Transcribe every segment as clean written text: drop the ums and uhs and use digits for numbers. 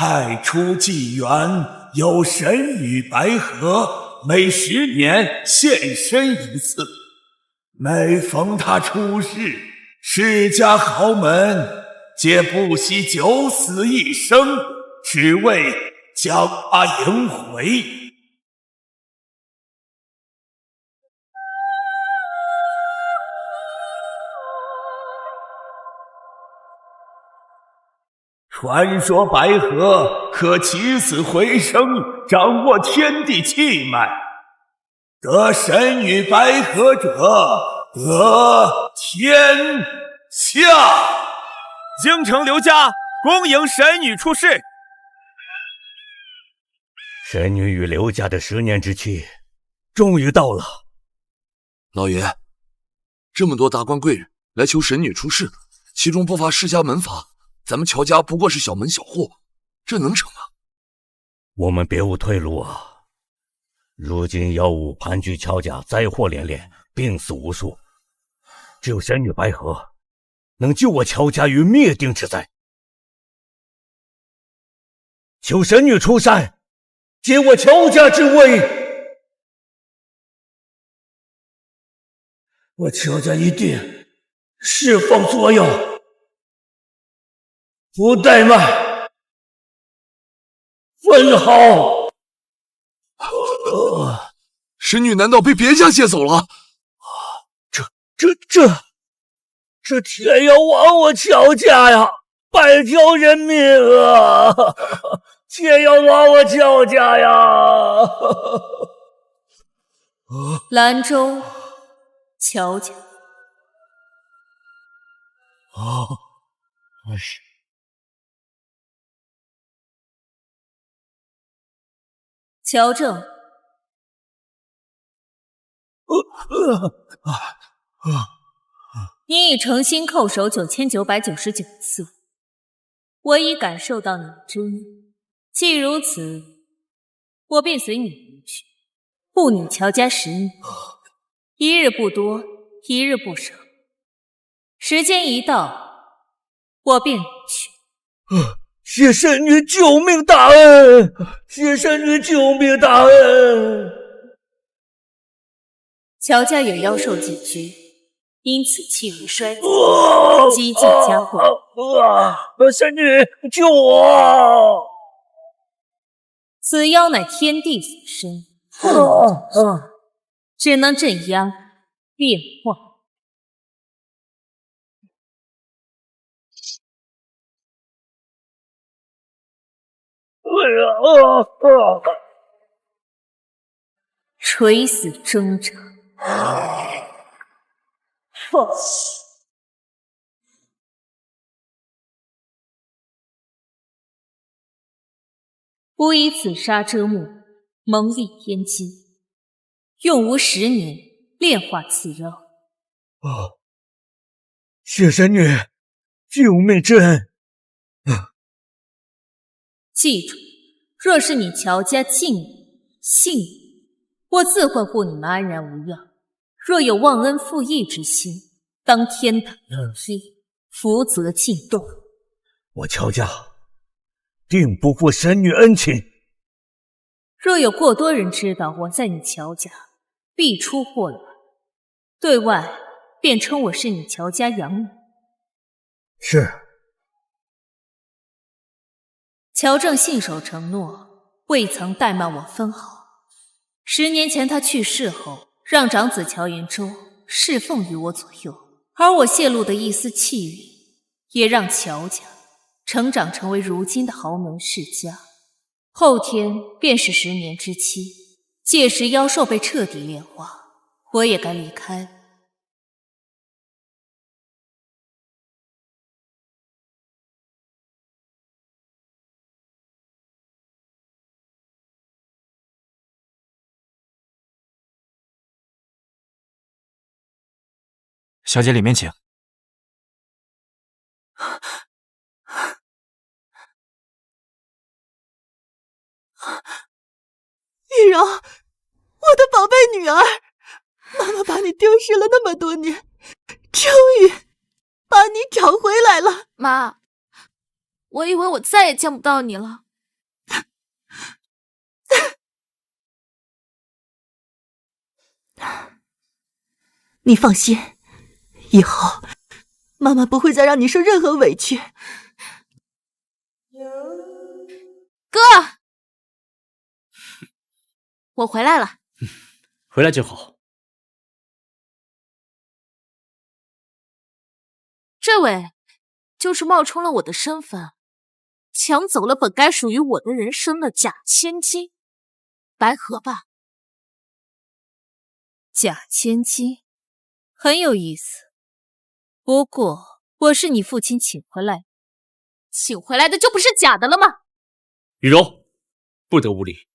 太初纪元有神女白河，每10年现身一次。每逢她出世，世家豪门皆不惜九死一生，只为将她迎回。传说白河可起死回生，掌握天地气脉，得神女白河者得天下。京城刘家恭迎神女出世。神女与刘家的10年之期终于到了。老爷，这么多达官贵人来求神女出世，其中不乏世家门阀，咱们乔家不过是小门小户，这能成吗？我们别无退路啊！如今妖物盘踞乔家，灾祸连连，病死无数，只有神女白河能救我乔家于灭顶之灾。求神女出山，解我乔家之危。我乔家一定释放作妖，不怠慢，分毫。神女难道被别家接走了？这天要亡我乔家呀！拜条人命啊！天要亡我乔家呀！兰州乔家。乔正，你已诚心叩首9999次，我已感受到你的真意。既如此，我便随你回去，护你乔家10年，一日不多，一日不少。时间一到，我便离去。谢神女救命大恩！谢神女救命大恩！乔家有妖兽寄居，因此气运衰减，几近加坏。神女救我！此妖乃天地所生，只能镇压变化。垂死挣扎。吾以此杀遮目，蒙蔽天机，用吾10年炼化此妖。谢神女救命之恩！记住，若是你乔家敬你、信你，我自会护你们安然无恙；若有忘恩负义之心，当天打雷劈，福泽尽断。我乔家定不负神女恩情。若有过多人知道我在你乔家，必出祸乱，对外便称我是你乔家养女。是。乔正信守承诺，未曾怠慢我分毫。10年前他去世后，让长子乔元周侍奉于我左右，而我泄露的一丝气运，也让乔家成长成为如今的豪门世家。后天便是10年之期，届时妖兽被彻底炼化，我也该离开了。小姐里面请。玉柔，我的宝贝女儿，妈妈把你丢失了那么多年，终于把你找回来了。妈，我以为我再也见不到你了，你放心，以后妈妈不会再让你受任何委屈。哥，我回来了。回来就好。这位就是冒充了我的身份，抢走了本该属于我的人生的假千金，白河吧？假千金，很有意思。不过我是你父亲请回来的，请回来的就不是假的了吗？雨柔，不得无礼。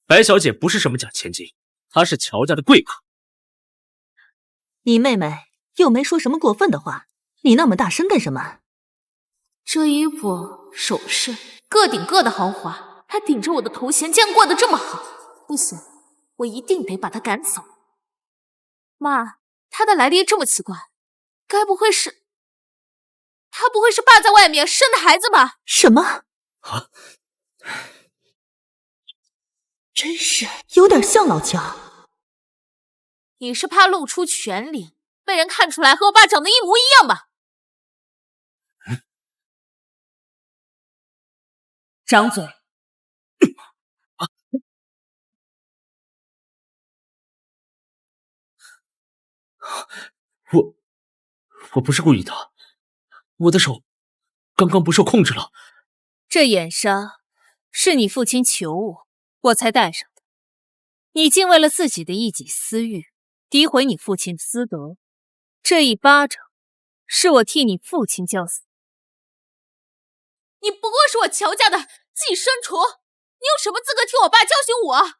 白小姐不是什么假千金，她是乔家的贵客。你妹妹又没说什么过分的话，你那么大声干什么？这衣服、首饰，各顶各的豪华，还顶着我的头衔，竟然过得这么好。不行，我一定得把他赶走。妈，他的来历这么奇怪，该不会是……他不会是爸在外面生的孩子吧？什么？啊！真是有点像老乔。你是怕露出全脸，被人看出来和我爸长得一模一样吧？张嘴！我不是故意的，我的手刚刚不受控制了。这眼纱是你父亲求我才戴上的。你竟为了自己的一己私欲，诋毁你父亲的私德。这一巴掌是我替你父亲叫死。你不过是我乔家的寄生虫，你有什么资格替我爸教训我？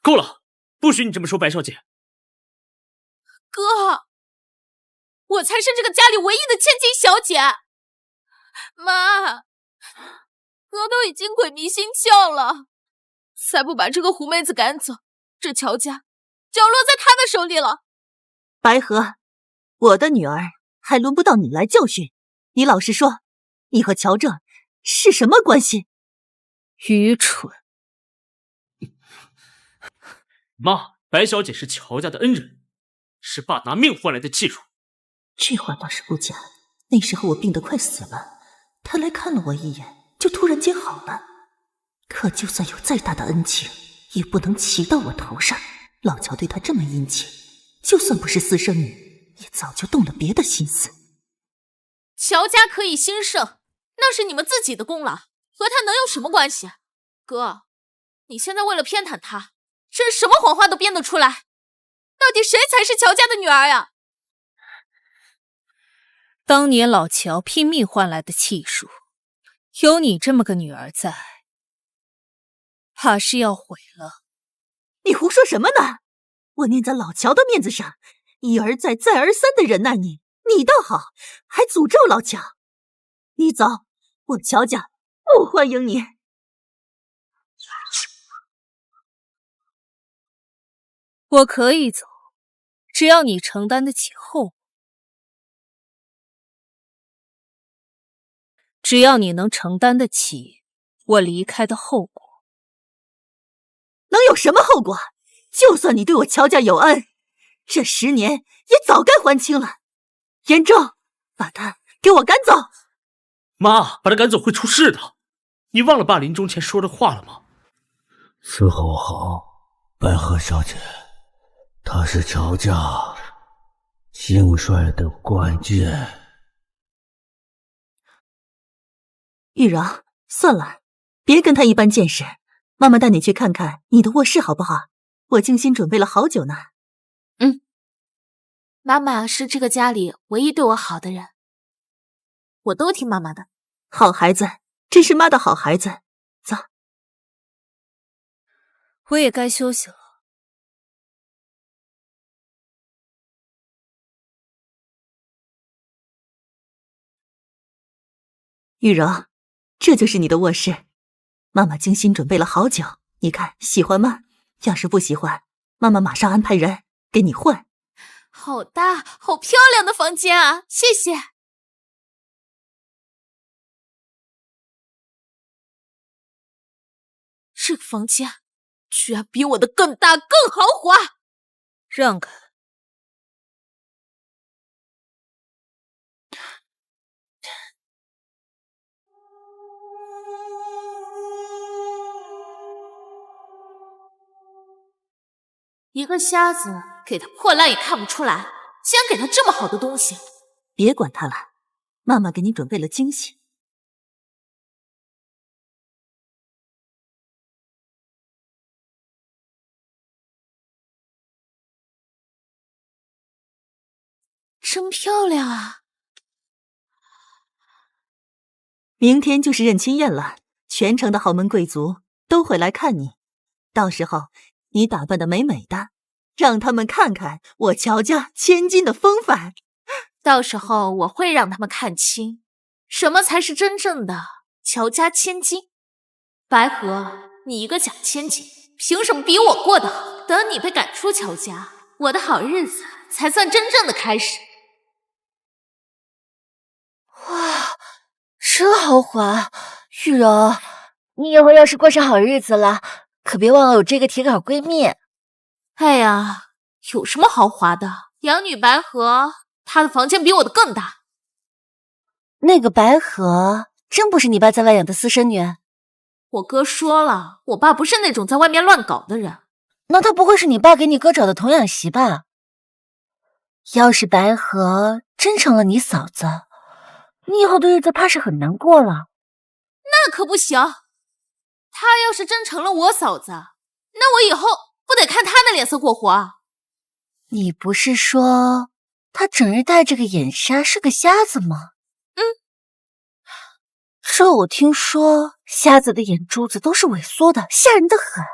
够了，不许你这么说白小姐。哥，我才是这个家里唯一的千金小姐。妈，哥都已经鬼迷心窍了，再不把这个狐妹子赶走，这乔家就要落在他的手里了。白河，我的女儿还轮不到你来教训。你老实说，你和乔正是什么关系？愚蠢！妈，白小姐是乔家的恩人，是爸拿命换来的契属。这话倒是不假。那时候我病得快死了，他来看了我一眼，就突然间好了。可就算有再大的恩情，也不能骑到我头上。老乔对他这么殷勤，就算不是私生女，也早就动了别的心思。乔家可以兴盛，那是你们自己的功劳，和他能有什么关系？哥，你现在为了偏袒他，真什么谎话都编得出来。到底谁才是乔家的女儿呀？当年老乔拼命换来的契属，有你这么个女儿在，怕是要毁了。你胡说什么呢？我念在老乔的面子上，一而再再而三的忍耐你，你倒好，还诅咒老乔。你走，我乔家不欢迎你。我可以走，只要你承担得起后果。只要你能承担得起我离开的后果。能有什么后果？就算你对我乔家有恩，这10年也早该还清了。严正，把他给我赶走。妈，把他赶走会出事的。你忘了爸临终前说的话了吗？伺候好白河小姐，她是乔家兴衰的关键。玉柔，算了，别跟他一般见识。妈妈带你去看看你的卧室好不好？我精心准备了好久呢。妈妈是这个家里唯一对我好的人，我都听妈妈的。好孩子，真是妈的好孩子。走，我也该休息了。玉柔，这就是你的卧室，妈妈精心准备了好久，你看喜欢吗？要是不喜欢，妈妈马上安排人给你换。好大好漂亮的房间啊，谢谢。这个房间居然比我的更大更豪华。让开，一个瞎子给他破烂也看不出来，竟然给他这么好的东西。别管他了，妈妈给你准备了惊喜。真漂亮啊！明天就是认亲宴了，全城的豪门贵族都会来看你。到时候你打扮得美美的，让他们看看我乔家千金的风范。到时候我会让他们看清，什么才是真正的乔家千金。白河，你一个假千金，凭什么比我过得好？等你被赶出乔家，我的好日子才算真正的开始。哇，真豪华！玉柔，你以后要是过上好日子了，可别忘了有这个铁杆闺蜜。哎呀，有什么豪华的？养女白河，她的房间比我的更大。那个白河真不是你爸在外养的私生女？我哥说了，我爸不是那种在外面乱搞的人。那她不会是你爸给你哥找的童养媳吧？要是白河真成了你嫂子，你以后的日子怕是很难过了。那可不行，她要是真成了我嫂子，那我以后不得看她的脸色过活啊？你不是说她整日戴着个眼纱是个瞎子吗？这我听说瞎子的眼珠子都是萎缩的，吓人的很。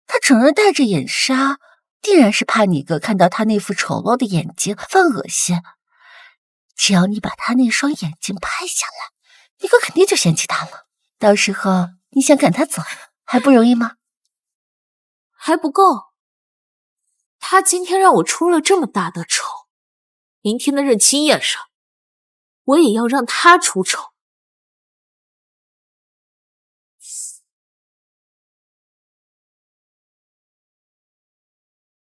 她整日戴着眼纱，定然是怕你哥看到她那副丑陋的眼睛犯恶心。只要你把她那双眼睛拍下来，你哥肯定就嫌弃她了。到时候你想赶她走，还不容易吗？还不够。她今天让我出了这么大的丑，明天的认亲宴上，我也要让她出丑。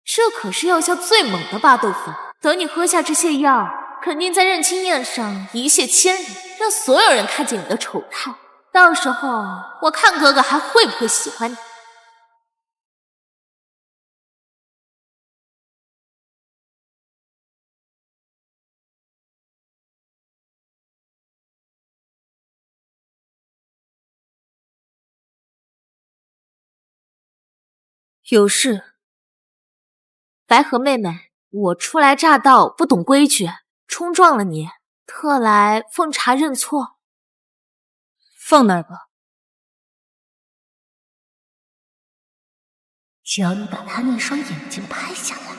这可是药效最猛的巴豆粉，等你喝下这些药，肯定在认亲宴上一泻千里，让所有人看见你的丑态。到时候我看哥哥还会不会喜欢你。有事？白河妹妹，我初来乍到，不懂规矩，冲撞了你，特来奉茶认错。放那儿吧。只要你把她那双眼睛拍下来。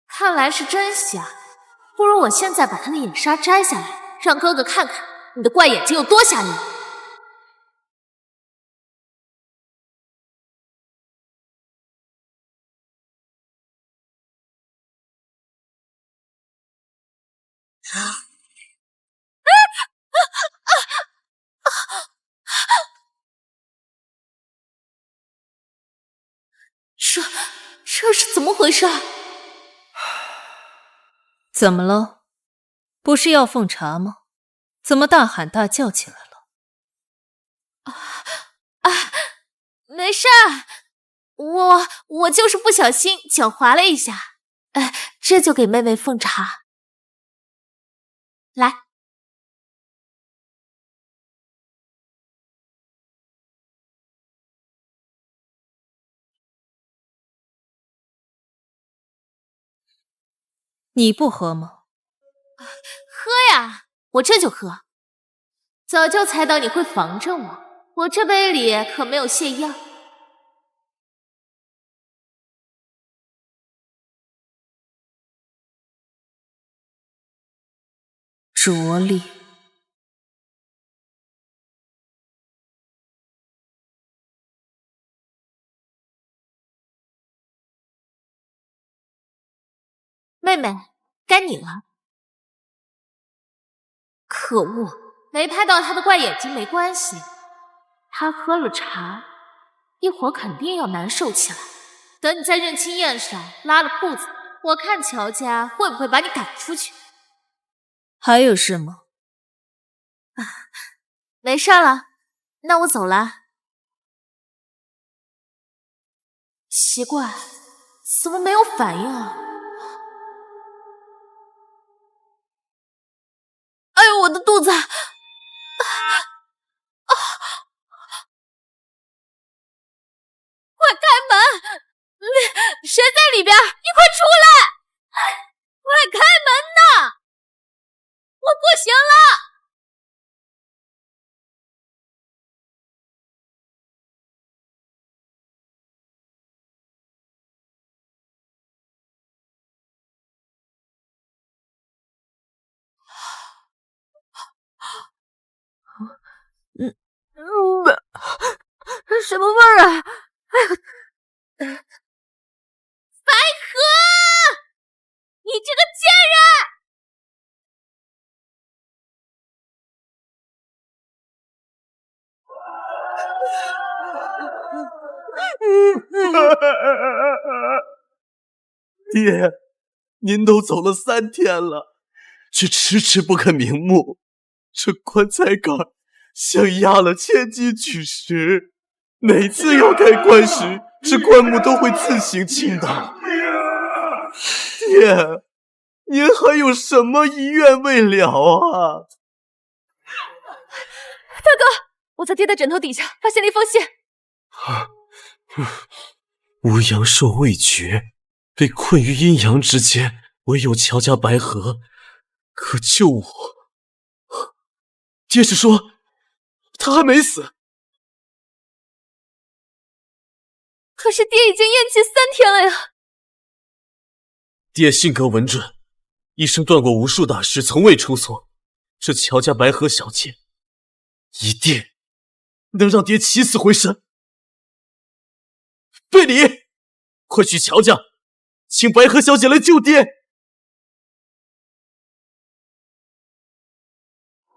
看来是真瞎，不如我现在把她的眼纱摘下来，让哥哥看看你的怪眼睛有多吓人。这是怎么回事？怎么了？不是要奉茶吗？怎么大喊大叫起来了？没事儿，我就是不小心脚滑了一下，这就给妹妹奉茶。来。你不喝吗？喝呀，我这就喝。早就猜到你会防着我这杯里可没有泻药。着力。妹妹，该你了。可恶，没拍到他的怪眼睛没关系，他喝了茶，一会儿肯定要难受起来。等你在认亲宴上拉了裤子，我看乔家会不会把你赶出去。还有事吗？没事了，那我走了。奇怪，怎么没有反应啊？哎呦，我的肚子！快开门！谁在里边？你快出来！快开门呐！我不行了！什么味儿啊？白河，你这个贱人！爹，您都走了3天了，却迟迟不肯瞑目，这棺材盖像压了千斤巨石，每次要开棺时，这棺木都会自行倾倒。爹，您还有什么遗愿未了啊？大哥，我在爹的枕头底下发现了一封信。乌阳寿未绝，被困于阴阳之间，唯有乔家白河可救我。爹是说他还没死？可是爹已经咽气3天了呀。爹性格稳准，一生断过无数大事，从未出错。这乔家白河小妾，一定能让爹起死回生。贝里，快去乔家，请白河小姐来救爹。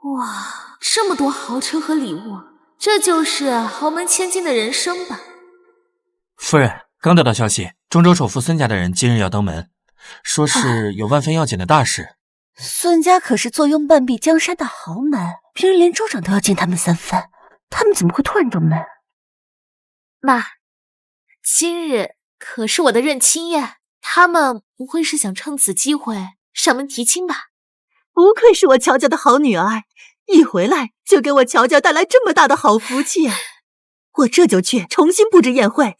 哇，这么多豪车和礼物，这就是豪门千金的人生吧？夫人，刚得到消息，中州首富孙家的人今日要登门，说是有万分要紧的大事。孙家可是坐拥半壁江山的豪门，平日连州长都要敬他们3分，他们怎么会突然登门？妈，今日可是我的认亲宴，他们不会是想趁此机会上门提亲吧？不愧是我乔家的好女儿，一回来就给我乔家带来这么大的好福气啊！我这就去重新布置宴会，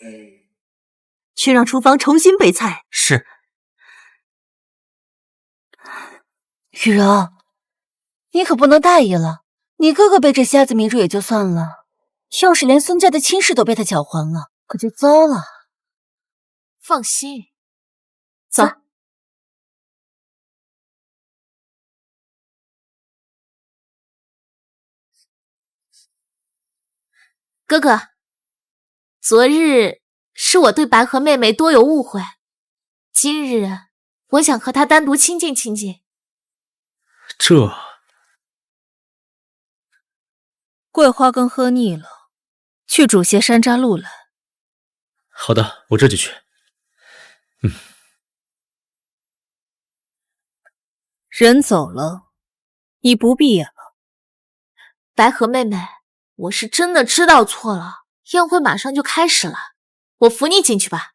去让厨房重新备菜。是。雨柔，你可不能大意了，你哥哥被这瞎子迷住也就算了，要是连孙家的亲事都被他搅黄了，可就糟了。放心，走。哥哥，昨日是我对白河妹妹多有误会，今日我想和她单独亲近亲近。这桂花羹喝腻了，去煮些山楂露来。好的，我这就去。人走了，你不必演了。白河妹妹，我是真的知道错了，宴会马上就开始了，我扶你进去吧。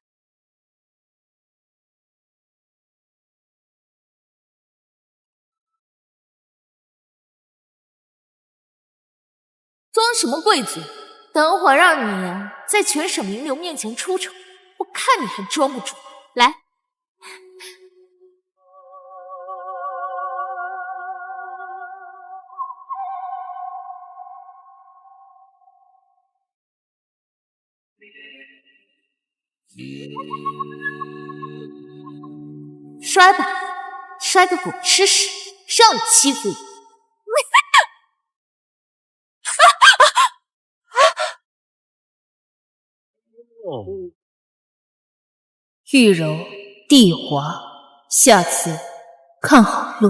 装什么贵族？等会儿让你在全省名流面前出丑，我看你还装不装。来。摔吧，摔个狗吃屎！谁让你欺负我？玉柔、地滑，下次看好路。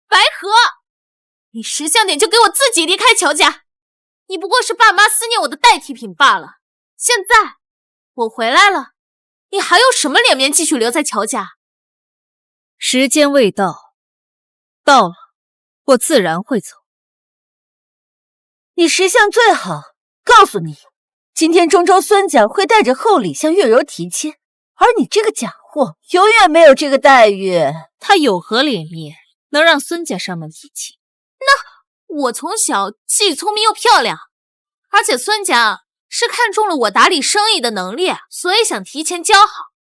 白河，你识相点就给我自己离开乔家，你不过是爸妈思念我的代替品罢了。现在我回来了，你还有什么脸面继续留在乔家？时间未到，到了，我自然会走。你识相最好，告诉你，今天中州孙家会带着厚礼向月柔提亲，而你这个假货永远没有这个待遇。他有何脸面能让孙家上门提亲？那我从小既聪明又漂亮，而且孙家是看中了我打理生意的能力，所以想提前交好。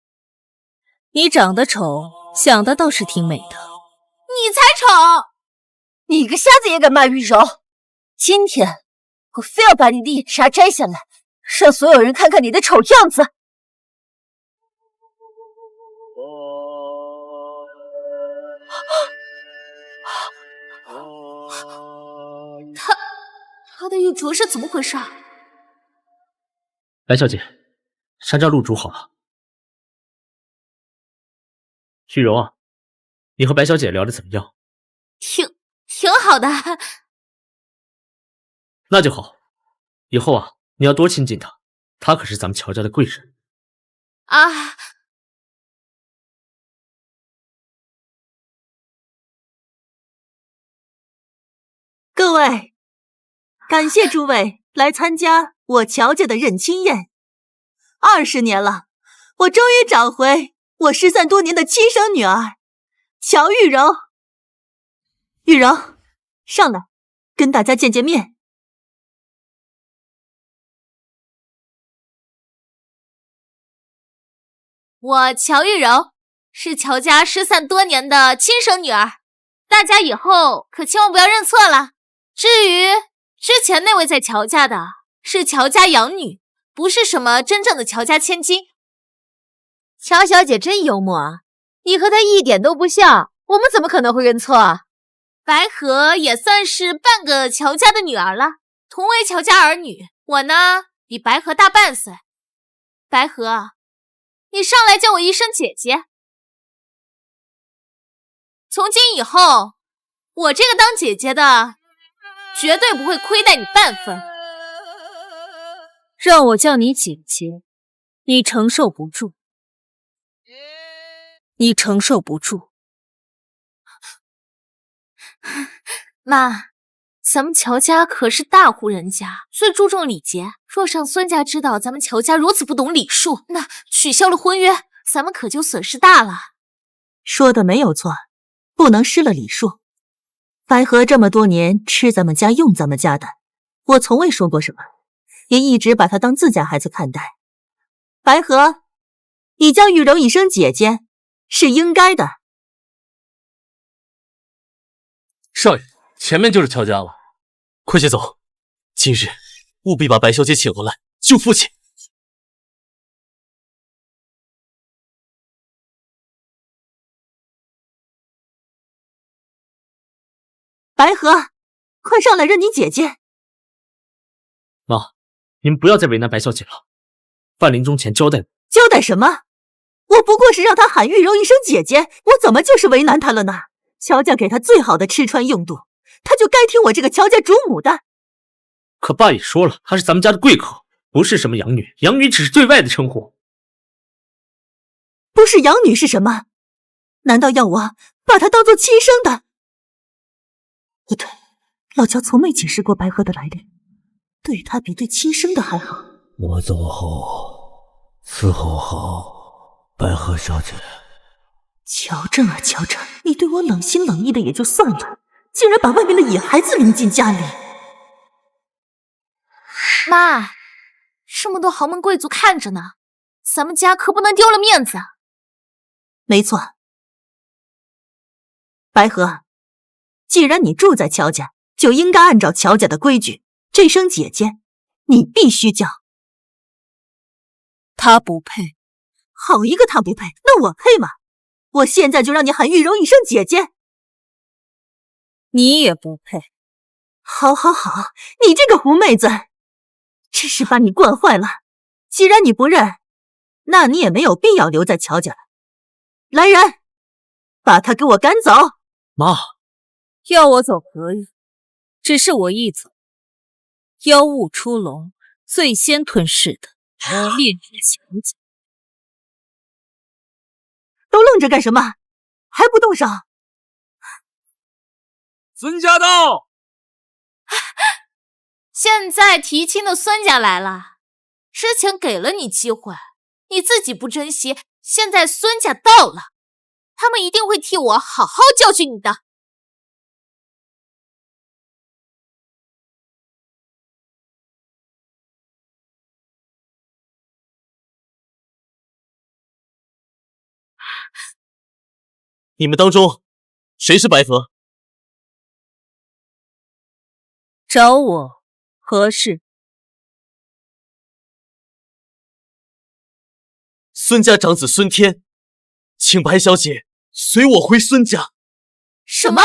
你长得丑，想的倒是挺美的。你才丑！你个瞎子也敢骂玉柔？今天我非要把你的眼纱摘下来，让所有人看看你的丑样子。他的玉镯是怎么回事？白小姐，山楂露煮好了。玉柔啊，你和白小姐聊得怎么样？挺好的。那就好，以后啊，你要多亲近她，她可是咱们乔家的贵人。啊！各位，感谢诸位来参加我乔家的认亲宴。20年了，我终于找回我失散多年的亲生女儿乔玉柔。玉柔，上来跟大家见见面。我乔玉柔是乔家失散多年的亲生女儿，大家以后可千万不要认错了。至于之前那位在乔家的，是乔家养女，不是什么真正的乔家千金。乔小姐真幽默啊，你和她一点都不像，我们怎么可能会认错啊？白河也算是半个乔家的女儿了，同为乔家儿女，我呢比白河大半岁。白河，你上来叫我一声姐姐。从今以后，我这个当姐姐的绝对不会亏待你半分。让我叫你姐姐，你承受不住，你承受不住。妈，咱们乔家可是大户人家，最注重礼节。若让孙家知道咱们乔家如此不懂礼数，那取消了婚约，咱们可就损失大了。说的没有错，不能失了礼数。白河这么多年吃咱们家用咱们家的，我从未说过什么，也一直把她当自家孩子看待。白河，你叫玉柔一声姐姐是应该的。少爷，前面就是乔家了，快些走。今日务必把白小姐请回来救父亲。白河，快上来认你姐姐。妈，你们不要再为难白小姐了。范临终前交代交代什么？我不过是让她喊玉柔一声姐姐，我怎么就是为难她了呢？乔家给她最好的吃穿用度，她就该听我这个乔家主母的。可爸也说了，她是咱们家的贵客，不是什么养女，养女只是对外的称呼。不是养女是什么？难道要我把她当做亲生的？不对，老乔从没解释过白河的来历，对她比对亲生的还好。我走后伺候好白河小姐。乔正啊乔正，你对我冷心冷意的也就算了，竟然把外面的野孩子领进家里。妈，这么多豪门贵族看着呢，咱们家可不能丢了面子。没错，白河，既然你住在乔家，就应该按照乔家的规矩，这声姐姐你必须叫。她不配。好一个她不配，那我配吗？我现在就让你喊玉柔一声姐姐。你也不配。好好好，你这个狐妹子，真是把你惯坏了。既然你不认，那你也没有必要留在乔家了。来人，把她给我赶走。妈，要我走可以，只是我一走，妖物出笼，最先吞噬的便是乔家。都愣着干什么？还不动手？孙家到！现在提亲的孙家来了，之前给了你机会，你自己不珍惜，现在孙家到了，他们一定会替我好好教训你的。你们当中谁是白河？找我何事？孙家长子孙天，请白小姐随我回孙家。什么？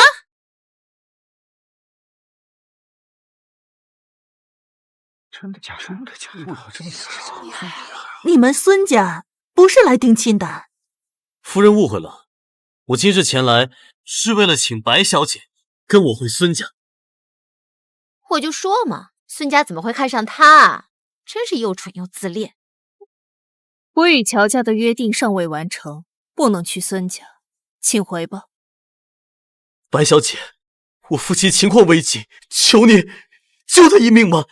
真的假的？真的假的？真的假的？你们孙家不是来定亲的？夫人误会了，我今日前来是为了请白小姐跟我回孙家。我就说嘛，孙家怎么会看上他啊？真是又蠢又自恋。我与乔家的约定尚未完成，不能去孙家，请回吧。白小姐，我父亲情况危急，求你救他一命吧。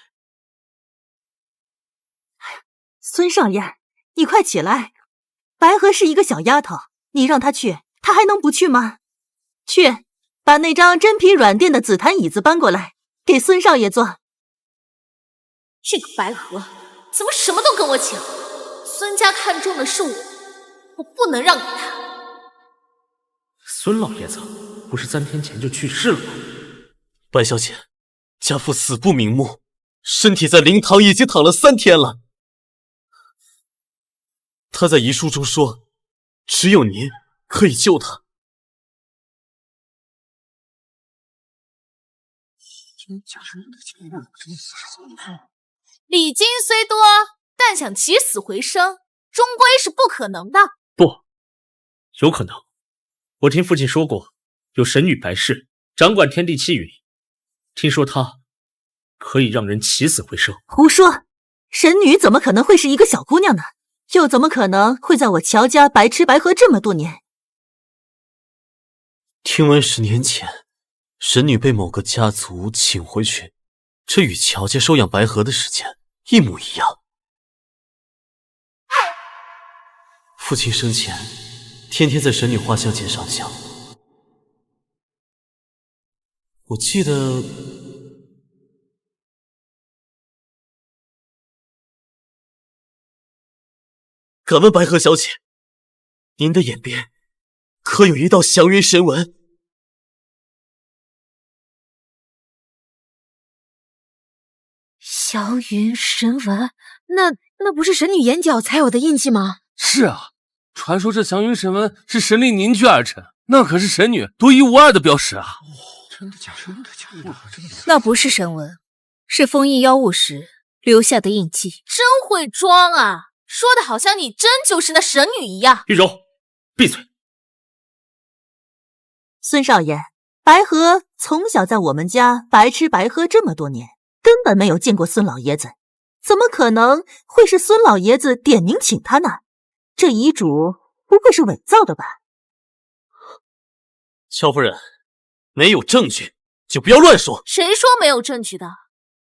孙少爷，你快起来！白河是一个小丫头，你让她去，她还能不去吗？去，把那张真皮软垫的紫檀椅子搬过来，给孙少爷坐。这个白河怎么什么都跟我抢？孙家看中的是我，我不能让给他。孙老爷子不是3天前就去世了吗？白小姐，家父死不瞑目，身体在灵堂已经躺了3天了。他在遗书中说，只有您可以救他。礼金虽多，但想起死回生，终归是不可能的。不，有可能。我听父亲说过，有神女白氏掌管天地气运，听说她可以让人起死回生。胡说！神女怎么可能会是一个小姑娘呢？又怎么可能会在我乔家白吃白喝这么多年？听闻10年前，神女被某个家族请回去，这与乔家收养白河的时间一模一样。父亲生前天天在神女画像前上香，我记得敢问白河小姐，您的眼边可有一道祥云神纹？祥云神纹，那不是神女眼角才有的印记吗？是啊，传说这祥云神纹是神力凝聚而成，那可是神女独一无二的标识啊！真的假的？真的假的？那不是神纹，是封印妖物时留下的印记。真会装啊！说的好像你真就是那神女一样。玉柔，闭嘴！孙少爷，白河从小在我们家白吃白喝这么多年，根本没有见过孙老爷子，怎么可能会是孙老爷子点名请他呢？这遗嘱不会是伪造的吧？乔夫人，没有证据就不要乱说。谁说没有证据的？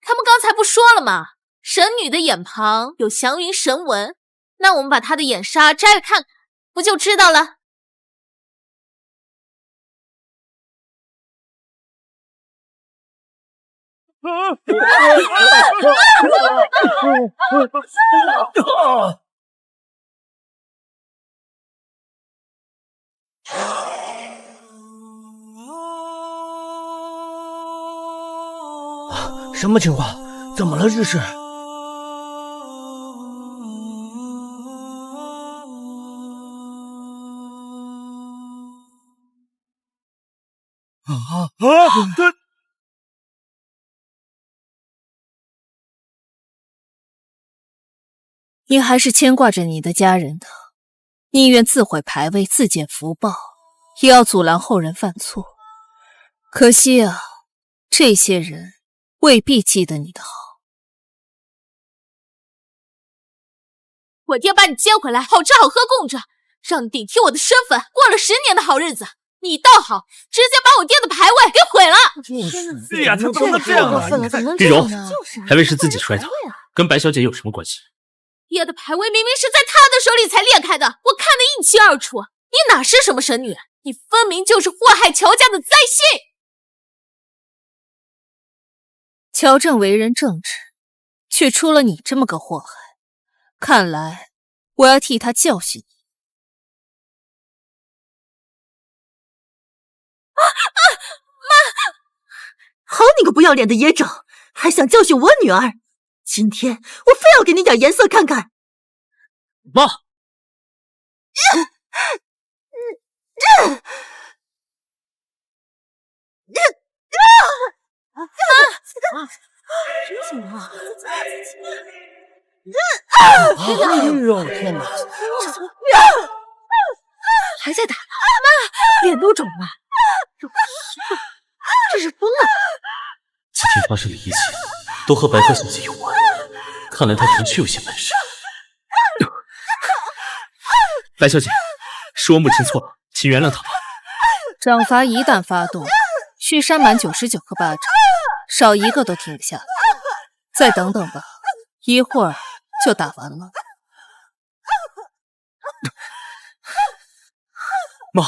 他们刚才不说了吗？神女的眼旁有祥云神纹，那我们把她的眼纱摘了看看，不就知道了？什么情况？怎么了？这是？你还是牵挂着你的家人的，宁愿自毁牌位，自减福报，也要阻拦后人犯错。可惜啊，这些人未必记得你的好。我爹把你接回来，好吃好喝供着，让你顶替我的身份，过了10年的好日子。你倒好，直接把我爹的牌位给毁了。是呀，他怎么这样啊？玉柔，牌位是自己摔的，跟白小姐有什么关系？爹的牌位明明是在他的手里才裂开的，我看得一清二楚。你哪是什么神女？你分明就是祸害乔家的灾星。乔正为人正直，却出了你这么个祸害，看来我要替他教训你。好你个不要脸的野种，还想教训我女儿！今天我非要给你点颜色看看！妈！哎呦天哪！还在打呢，妈，脸都肿了，这是疯了！今天发生的一切都和白鹤小姐有关，看来她的确有些本事。白小姐，是我母亲错了，请原谅她吧。掌罚一旦发动，需扇满99个巴掌，少一个都停不下来。再等等吧，一会儿就打完了。妈，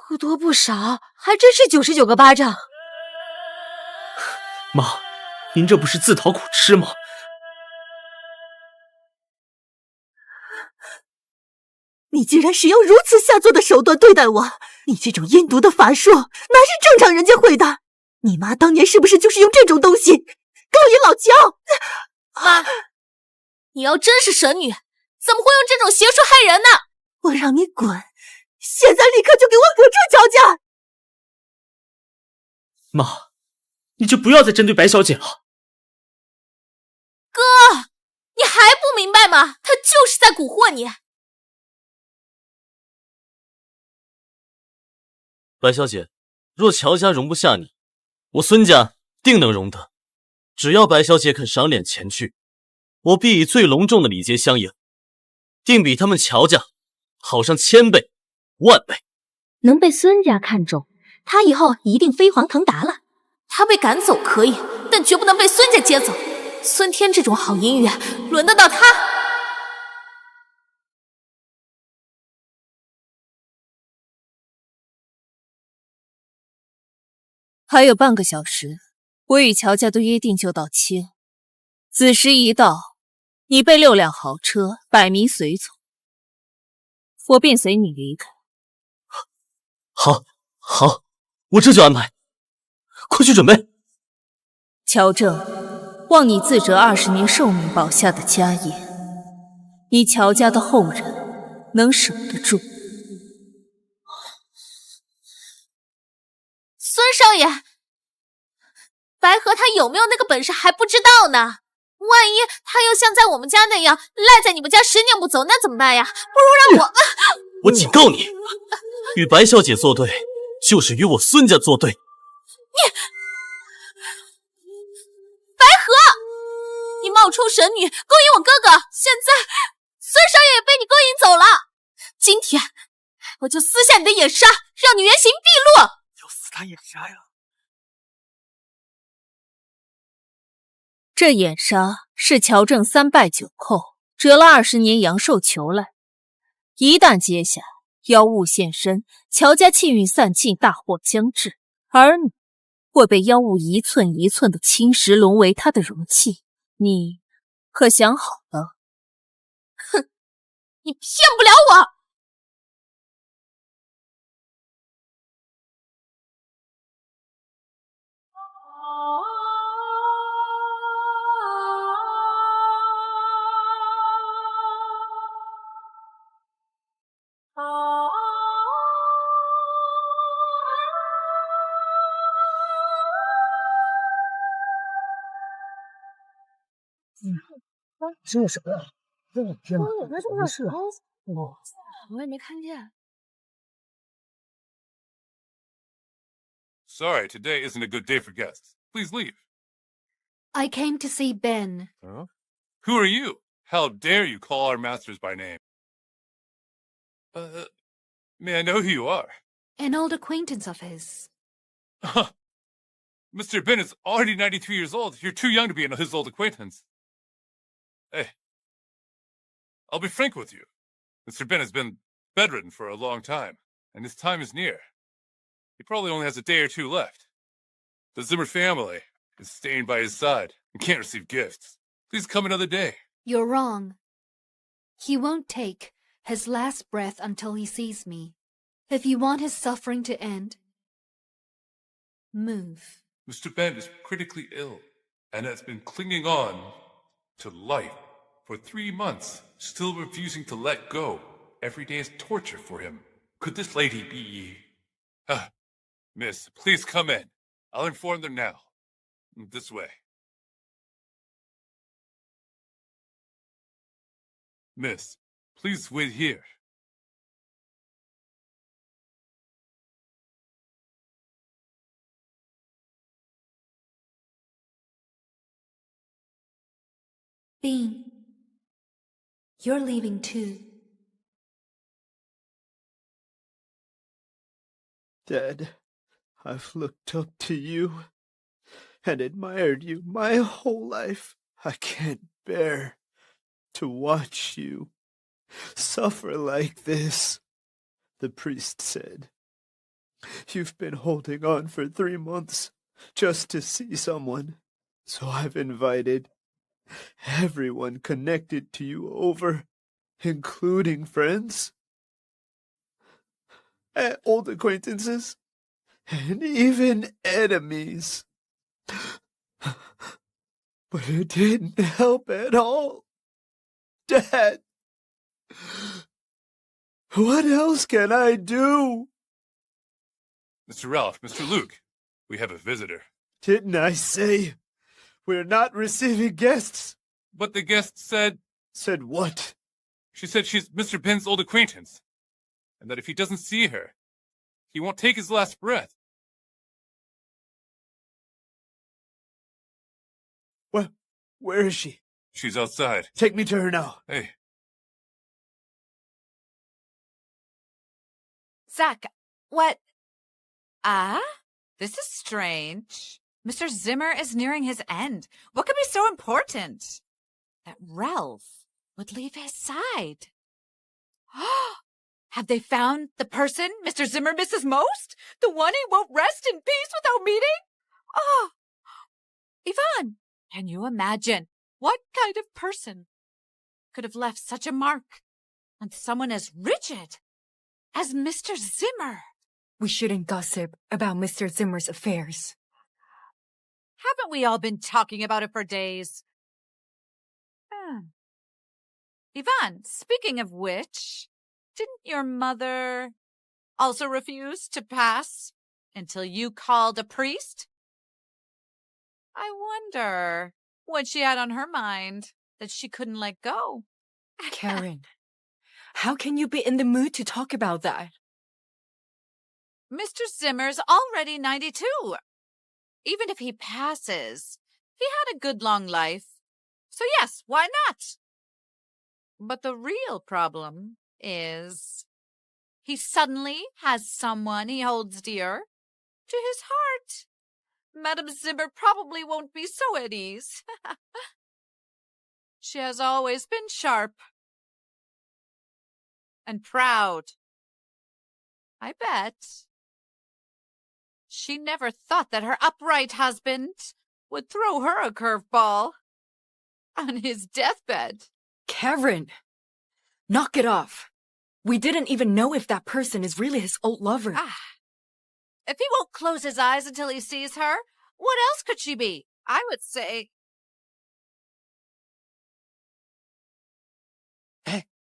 不多不少，还真是99个巴掌。妈，您这不是自讨苦吃吗？你竟然使用如此下作的手段对待我！你这种阴毒的法术，哪是正常人家会的？你妈当年是不是就是用这种东西勾引老乔？妈，你要真是神女，怎么会用这种邪术害人呢？我让你滚！现在立刻就给我滚出乔家！妈，你就不要再针对白小姐了。哥，你还不明白吗？他就是在蛊惑你。白小姐，若乔家容不下你，我孙家定能容得。只要白小姐肯赏脸前去，我必以最隆重的礼节相迎，定比他们乔家好上1000倍、10000倍。能被孙家看中，他以后一定飞黄腾达了。他被赶走可以，但绝不能被孙家接走。孙天这种好姻缘，轮得到他？还有半个小时，我与乔家的约定就到期了。子时一到，你备6辆豪车，100名随从，我便随你离开。好，我这就安排，快去准备。乔正，望你自折20年寿命保下的家业，你乔家的后人能守得住？孙少爷，白河他有没有那个本事还不知道呢。万一他又像在我们家那样赖在你们家10年不走，那怎么办呀？不如让我……我警告你，与白小姐作对，就是与我孙家作对。白河，你冒充神女勾引我哥哥，现在孙少爷也被你勾引走了。今天我就撕下你的眼纱，让你原形毕露。要撕他眼纱呀！这眼纱是乔正3拜9叩，折了20年阳寿求来，一旦揭下，妖物现身，乔家气运散尽，大祸将至，而你会被妖物一寸一寸的侵蚀，沦为他的容器。你可想好了？哼，你骗不了我！这什么呀？天哪！怎么回事啊？我也没看见。Sorry, today isn't a good day for guests. Please leave. I came to see Ben. Huh? Who are you? How dare you call our masters by name? May I know who you are? An old acquaintance of his. Mr. Ben is already 93 years old. You're too young to be his old acquaintance. Hey, I'll be frank with you. Mr. Ben has been bedridden for a long time, and his time is near. He probably only has a day or two left. The Zimmer family is staying by his side and can't receive gifts. Please come another day. You're wrong. He won't take his last breath until he sees me. If you want his suffering to end, move. Mr. Ben is critically ill and has been clinging on to life for 3 months, still refusing to let go. Every day is torture for him. Could this lady be... Miss, please come in. I'll inform them now. This way. Miss, please wait here. Bean, you're leaving too. Dad, I've looked up to you and admired you my whole life. I can't bear to watch you suffer like this, the priest said. You've been holding on for 3 months just to see someone, so I've invited everyone connected to you over, including friends, old acquaintances, and even enemies. But it didn't help at all. Dad, what else can I do? Mr. Ralph, Mr. Luke, we have a visitor. Didn't I say we're not receiving guests? But the guest said... Said what? She said she's Mr. Ben's old acquaintance, and that if he doesn't see her, he won't take his last breath. Well, where is she? She's outside. Take me to her now. Hey. Zach, what? This is strange. Mr. Zimmer is nearing his end. What could be so important that Ralph would leave his side? Have they found the person Mr. Zimmer misses most? The one he won't rest in peace without meeting? Yvonne, can you imagine what kind of person could have left such a mark on someone as rigid as Mr. Zimmer? We shouldn't gossip about Mr. Zimmer's affairs. Haven't we all been talking about it for days? Yvonne, speaking of which, didn't your mother also refuse to pass until you called a priest? I wonder what she had on her mind that she couldn't let go. Karen, how can you be in the mood to talk about that? Mr. Zimmer's already 92. Even if he passes, he had a good long life. So yes, why not? But the real problem is he suddenly has someone he holds dear to his heart. Madame Zimmer probably won't be so at ease. She has always been sharp and proud. I bet she never thought that her upright husband would throw her a curveball on his deathbed. Karen, knock it off. We didn't even know if that person is really his old lover. If he won't close his eyes until he sees her, what else could she be? I would say...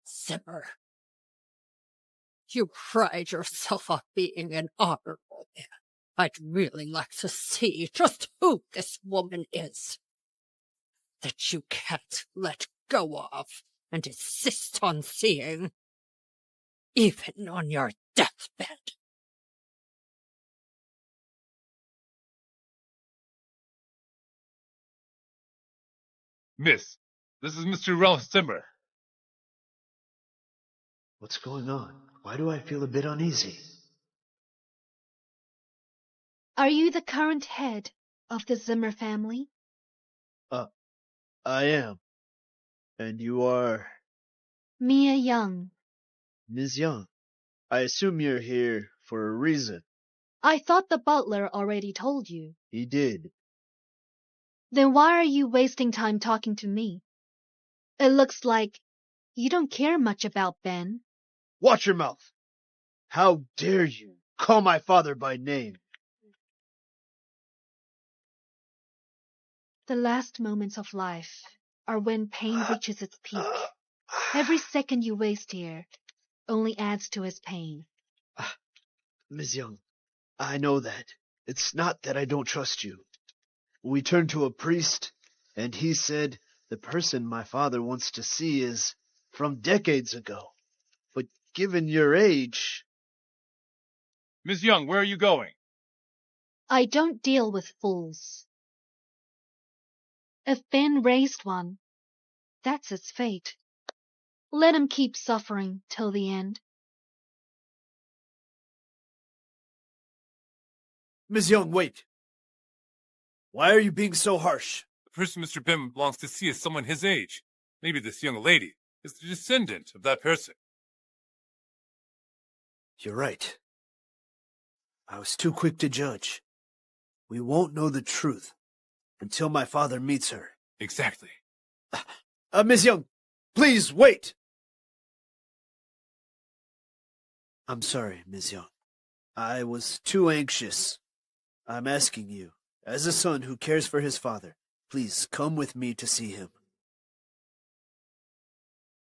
Zimmer, you pride yourself on being an honorable man. I'd really like to see just who this woman is that you can't let go of and insist on seeing, even on your deathbed. Miss, this is Mr. Ralph Zimmer. What's going on? Why do I feel a bit uneasy? Are you the current head of the Zimmer family? I am. And you are... Mia Young. Ms. Young. I assume you're here for a reason. I thought the butler already told you. He did. Then why are you wasting time talking to me? It looks like you don't care much about Ben. Watch your mouth! How dare you call my father by name? The last moments of life are when pain reaches its peak. Every second you waste here only adds to his pain. Ms. Young, I know that. It's not that I don't trust you. We turned to a priest, and he said the person my father wants to see is from decades ago. But given your age... Miss Young, where are you going? I don't deal with fools. If Ben raised one, that's its fate. Let him keep suffering till the end. Ms. Young, wait. Why are you being so harsh? The person Mr. Bim longs to see is someone his age. Maybe this young lady is the descendant of that person. You're right. I was too quick to judge. We won't know the truth until my father meets her. Exactly. Miss Young, please wait! I'm sorry, Miss Young. I was too anxious. I'm asking you, as a son who cares for his father, please come with me to see him.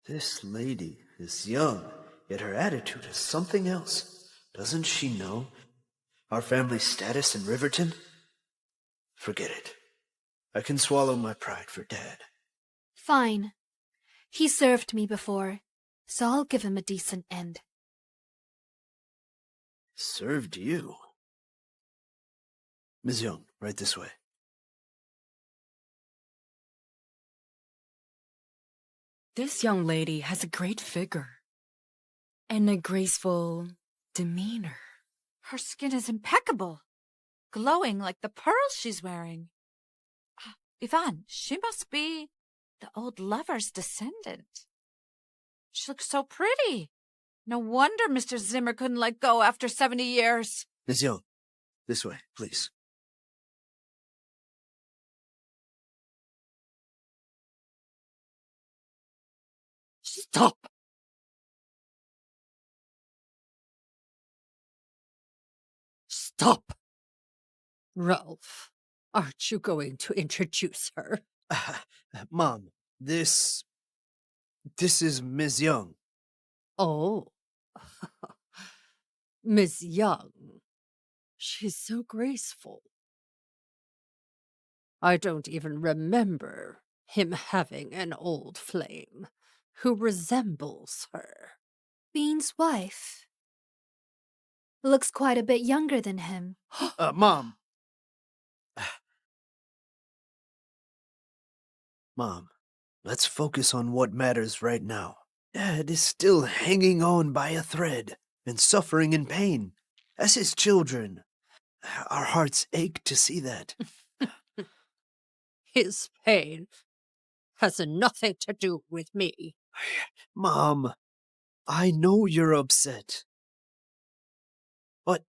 This lady is young, yet her attitude is something else. Doesn't she know our family's status in Riverton? Forget it. I can swallow my pride for Dad. Fine. He served me before, so I'll give him a decent end. Served you? Ms. Young, right this way. This young lady has a great figure and a graceful demeanor. Her skin is impeccable, glowing like the pearls she's wearing. Ivan, she must be the old lover's descendant. She looks so pretty. No wonder Mr. Zimmer couldn't let go after 70 years. Ms. Young, this way, please. Stop! Stop! Ralph, aren't you going to introduce her? Mom, this is Ms. Young. Oh. Miss Young. She's so graceful. I don't even remember him having an old flame who resembles her. Bean's wife. Looks quite a bit younger than him. Mom. Mom, let's focus on what matters right now. Dad is still hanging on by a thread and suffering in pain. As his children, our hearts ache to see that. His pain has nothing to do with me. Mom, I know you're upset. But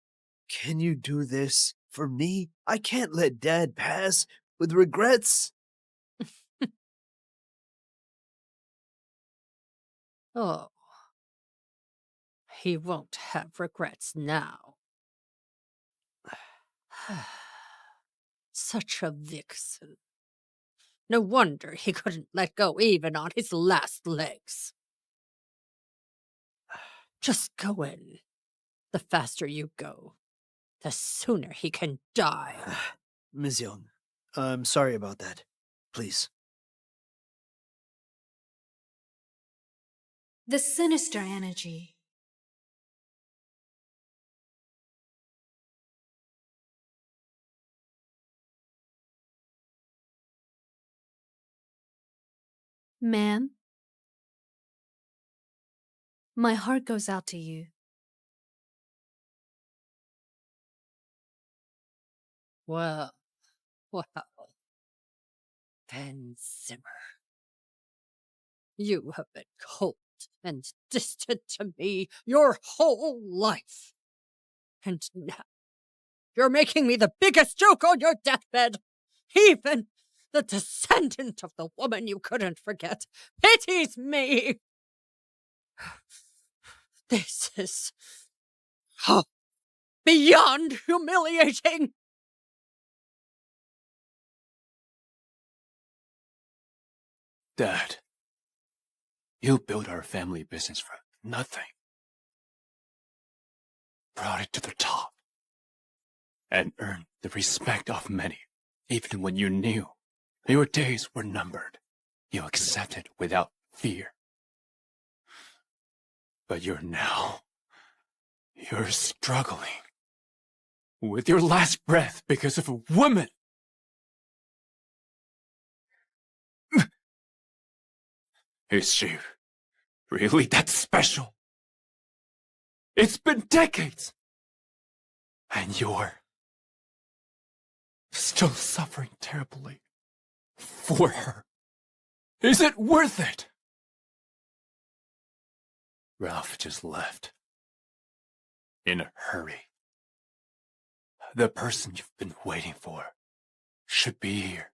can you do this for me? I can't let Dad pass with regrets. Oh, he won't have regrets now. Such a vixen. No wonder he couldn't let go even on his last legs. Just go in. The faster you go, the sooner he can die. Ms. Young, I'm sorry about that. Please. The sinister energy. Ma'am, my heart goes out to you. Well, then simmer. You have been cold and distant to me your whole life. And now you're making me the biggest joke on your deathbed. Even the descendant of the woman you couldn't forget pities me. This is beyond humiliating. Dad, you built our family business for nothing. Brought it to the top. And earned the respect of many. Even when you knew your days were numbered, you accepted without fear. But you're struggling with your last breath because of a woman. Is she really that special? It's been decades, and you're still suffering terribly for her. Is it worth it? Ralph just left. In a hurry. The person you've been waiting for should be here.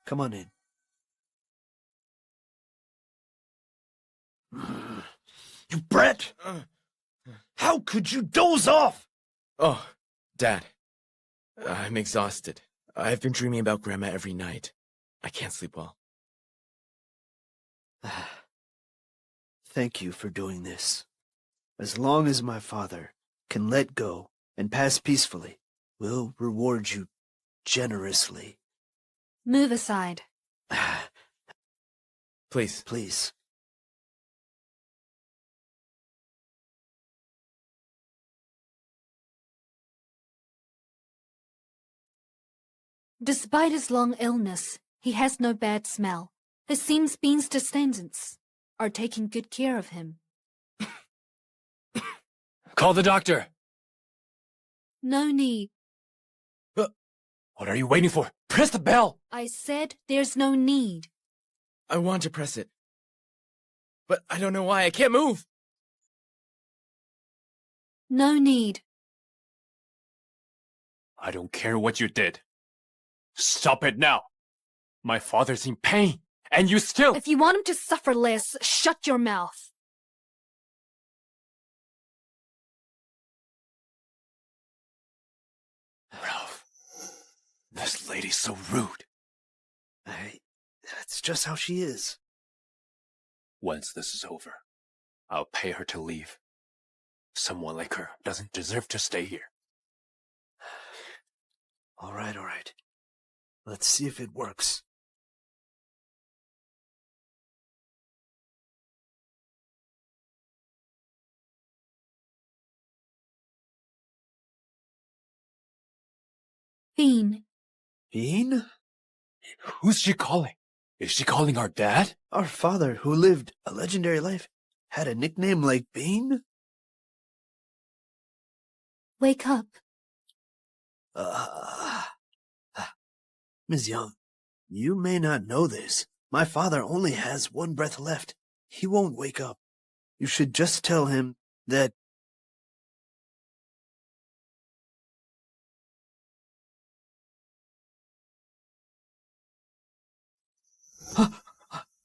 Come on in. You brat! How could you doze off? Oh, Dad. I'm exhausted. I've been dreaming about Grandma every night. I can't sleep well. Thank you for doing this. As long as my father can let go and pass peacefully, we'll reward you generously. Move aside. Please. Please. Despite his long illness, he has no bad smell. It seems Bean's descendants are taking good care of him. Call the doctor. No need. What are you waiting for? Press the bell. I said there's no need. I want to press it. But I don't know why. I can't move. No need. I don't care what you did. Stop it now. My father's in pain, and you still— If you want him to suffer less, shut your mouth. Ralph, this lady's so rude. That's just how she is. Once this is over, I'll pay her to leave. Someone like her doesn't deserve to stay here. All right. Let's see if it works. Bean. Bean? Who's she calling? Is she calling our dad? Our father, who lived a legendary life, had a nickname like Bean? Wake up. Ms. Young, you may not know this. My father only has one breath left. He won't wake up. You should just tell him that...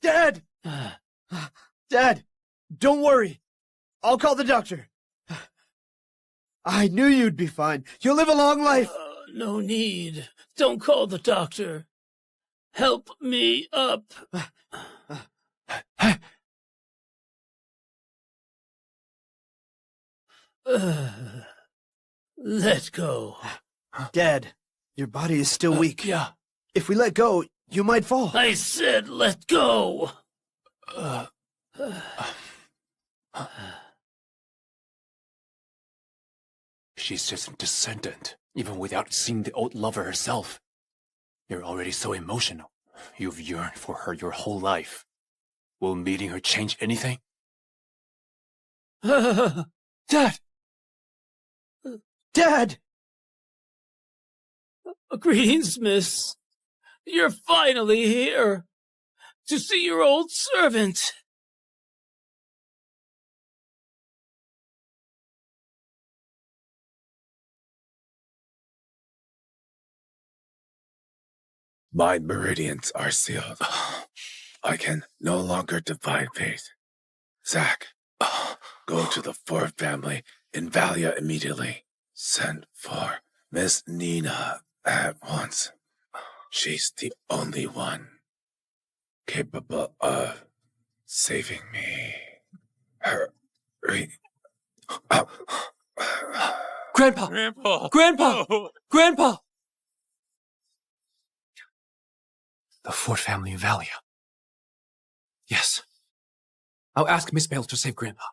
Dad! Dad, don't worry. I'll call the doctor. I knew you'd be fine. You'll live a long life. No need. Don't call the doctor. Help me up. Let go. Dad, your body is still weak. Yeah. If we let go, you might fall. I said let go. she's just a descendant, even without seeing the old lover herself. You're already so emotional. You've yearned for her your whole life. Will meeting her change anything? Dad! Dad! Greetings, miss. You're finally here to see your old servant. My meridians are sealed. I can no longer divide fate. Zack, go to the Ford family in Valia immediately. Send for Miss Nina at once. She's the only one capable of saving me. Grandpa! Grandpa! Grandpa! No. Grandpa! The Ford family in Valia. Yes. I'll ask Miss Bale to save Grandpa.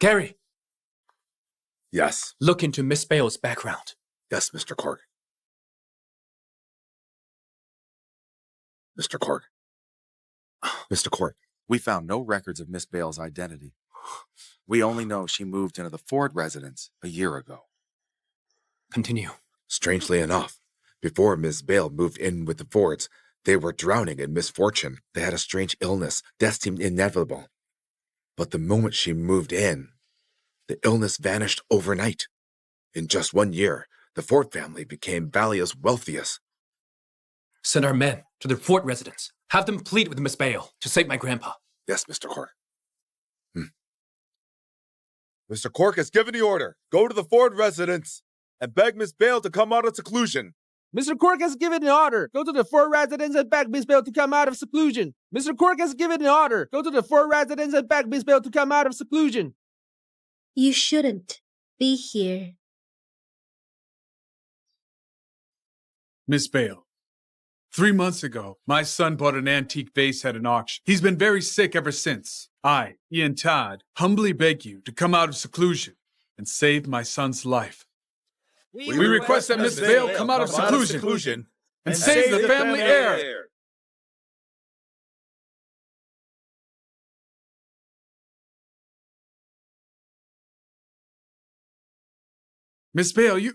Gary! Yes. Look into Miss Bale's background. Yes, Mr. Cork. Mr. Cork. Mr. Cork, we found no records of Miss Bale's identity. We only know she moved into the Ford residence a year ago. Continue. Strangely enough, before Miss Bale moved in with the Fords, they were drowning in misfortune. They had a strange illness. Death seemed inevitable. But the moment she moved in, the illness vanished overnight. In just 1 year, the Ford family became Valia's wealthiest. Send our men to the Fort residence. Have them plead with Miss Bale to save my grandpa. Yes, Mr. Cork. Mr. Cork has given the order. Go to the Ford residence and beg Miss Bale to come out of seclusion. Mr. Cork has given an order. Go to the Ford residence and beg Miss Bale to come out of seclusion. Mr. Cork has given an order. Go to the Ford residence and beg Miss Bale to come out of seclusion. You shouldn't be here. Miss Bale, 3 months ago, my son bought an antique vase at an auction. He's been very sick ever since. I, Ian Todd, humbly beg you to come out of seclusion and save my son's life. We request that Miss Bale come out of seclusion and save the family heir. Miss Bale, you...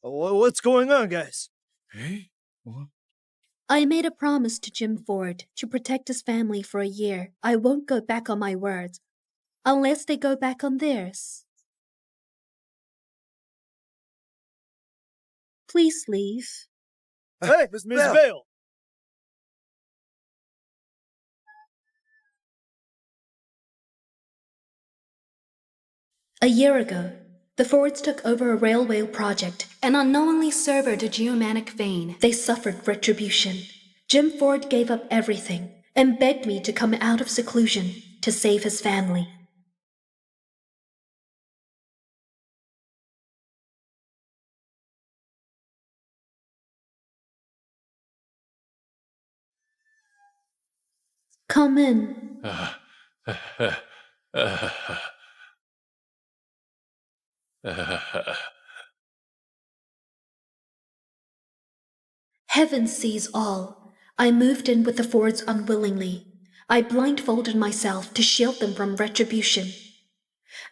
What's going on, guys? Hey? What? I made a promise to Jim Ford to protect his family for a year. I won't go back on my words, unless they go back on theirs. Please leave. Hey, Miss Bale! A year ago, the Fords took over a railway project and unknowingly severed a geomanic vein. They suffered retribution. Jim Ford gave up everything and begged me to come out of seclusion to save his family. Come in. Heaven sees all. I moved in with the Fords unwillingly. I blindfolded myself to shield them from retribution.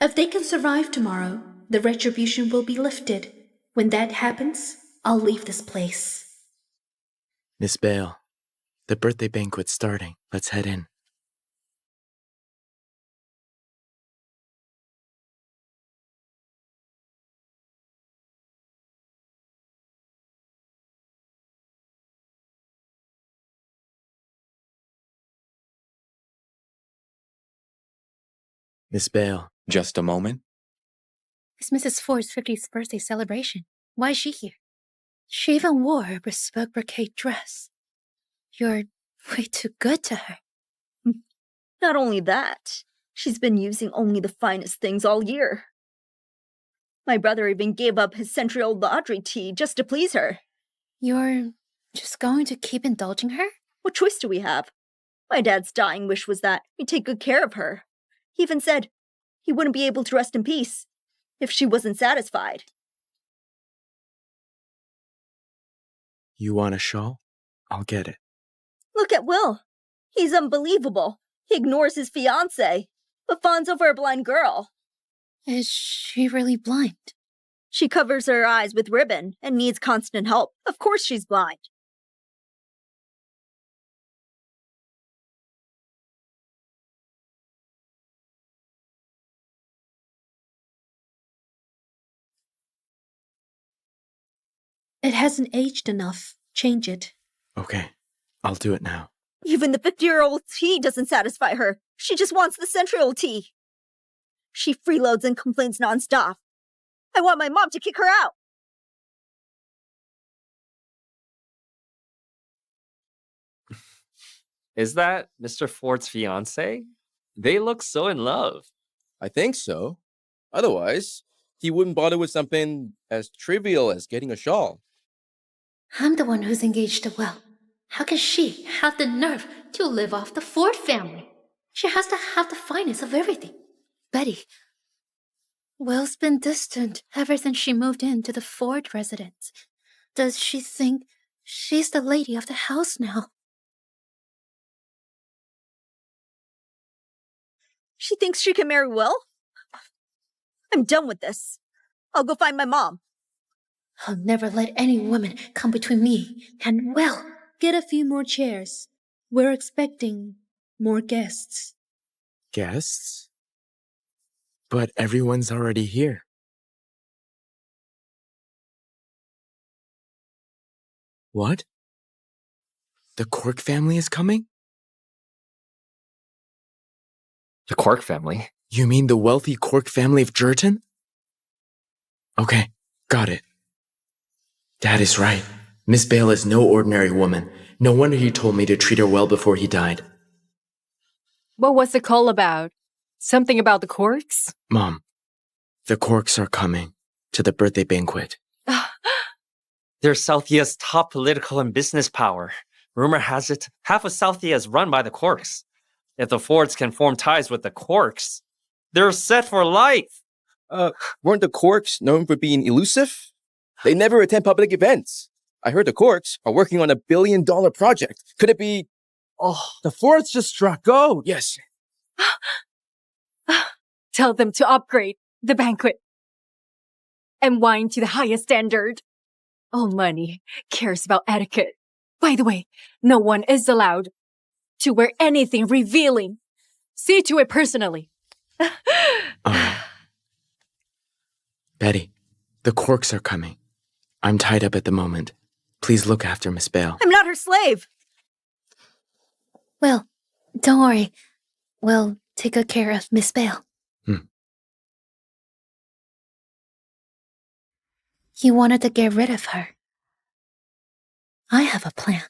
If they can survive tomorrow, the retribution will be lifted. When that happens, I'll leave this place. Miss Bale, the birthday banquet's starting. Let's head in. Miss Bale, just a moment. It's Mrs. Ford's 50th birthday celebration. Why is she here? She even wore her bespoke brocade dress. You're way too good to her. Not only that, she's been using only the finest things all year. My brother even gave up his century-old laundry tea just to please her. You're just going to keep indulging her? What choice do we have? My dad's dying wish was that he'd take good care of her. He even said he wouldn't be able to rest in peace if she wasn't satisfied. You want a shawl? I'll get it. Look at Will. He's unbelievable. He ignores his fiancée, but fawns over a blind girl. Is she really blind? She covers her eyes with ribbon and needs constant help. Of course she's blind. It hasn't aged enough. Change it. Okay, I'll do it now. Even the 50-year-old tea doesn't satisfy her. She just wants the century-old tea. She freeloads and complains nonstop. I want my mom to kick her out. Is that Mr. Ford's fiancée? They look so in love. I think so. Otherwise, he wouldn't bother with something as trivial as getting a shawl. I'm the one who's engaged to Will. How can she have the nerve to live off the Ford family? She has to have the finest of everything. Betty, Will's been distant ever since she moved into the Ford residence. Does she think she's the lady of the house now? She thinks she can marry Will? I'm done with this. I'll go find my mom. I'll never let any woman come between me and Will. Get a few more chairs. We're expecting more guests. Guests? But everyone's already here. What? The Cork family is coming? The Cork family? You mean the wealthy Cork family of Jerton? Okay, got it. Dad is right. Miss Bale is no ordinary woman. No wonder he told me to treat her well before he died. What was the call about? Something about the Corks? Mom, the Corks are coming to the birthday banquet. They're Southia's top political and business power. Rumor has it, half of Southia is run by the Corks. If the Fords can form ties with the Corks, they're set for life. Weren't the Corks known for being elusive? They never attend public events. I heard the Corks are working on $1 billion project. Could it be... Oh, the Fords just struck gold. Yes. Tell them to upgrade the banquet and wine to the highest standard. All money cares about etiquette. By the way, no one is allowed to wear anything revealing. See to it personally. Betty, the Corks are coming. I'm tied up at the moment. Please look after Miss Bale. I'm not her slave. Well, don't worry. We'll take good care of Miss Bale. You wanted to get rid of her. I have a plan.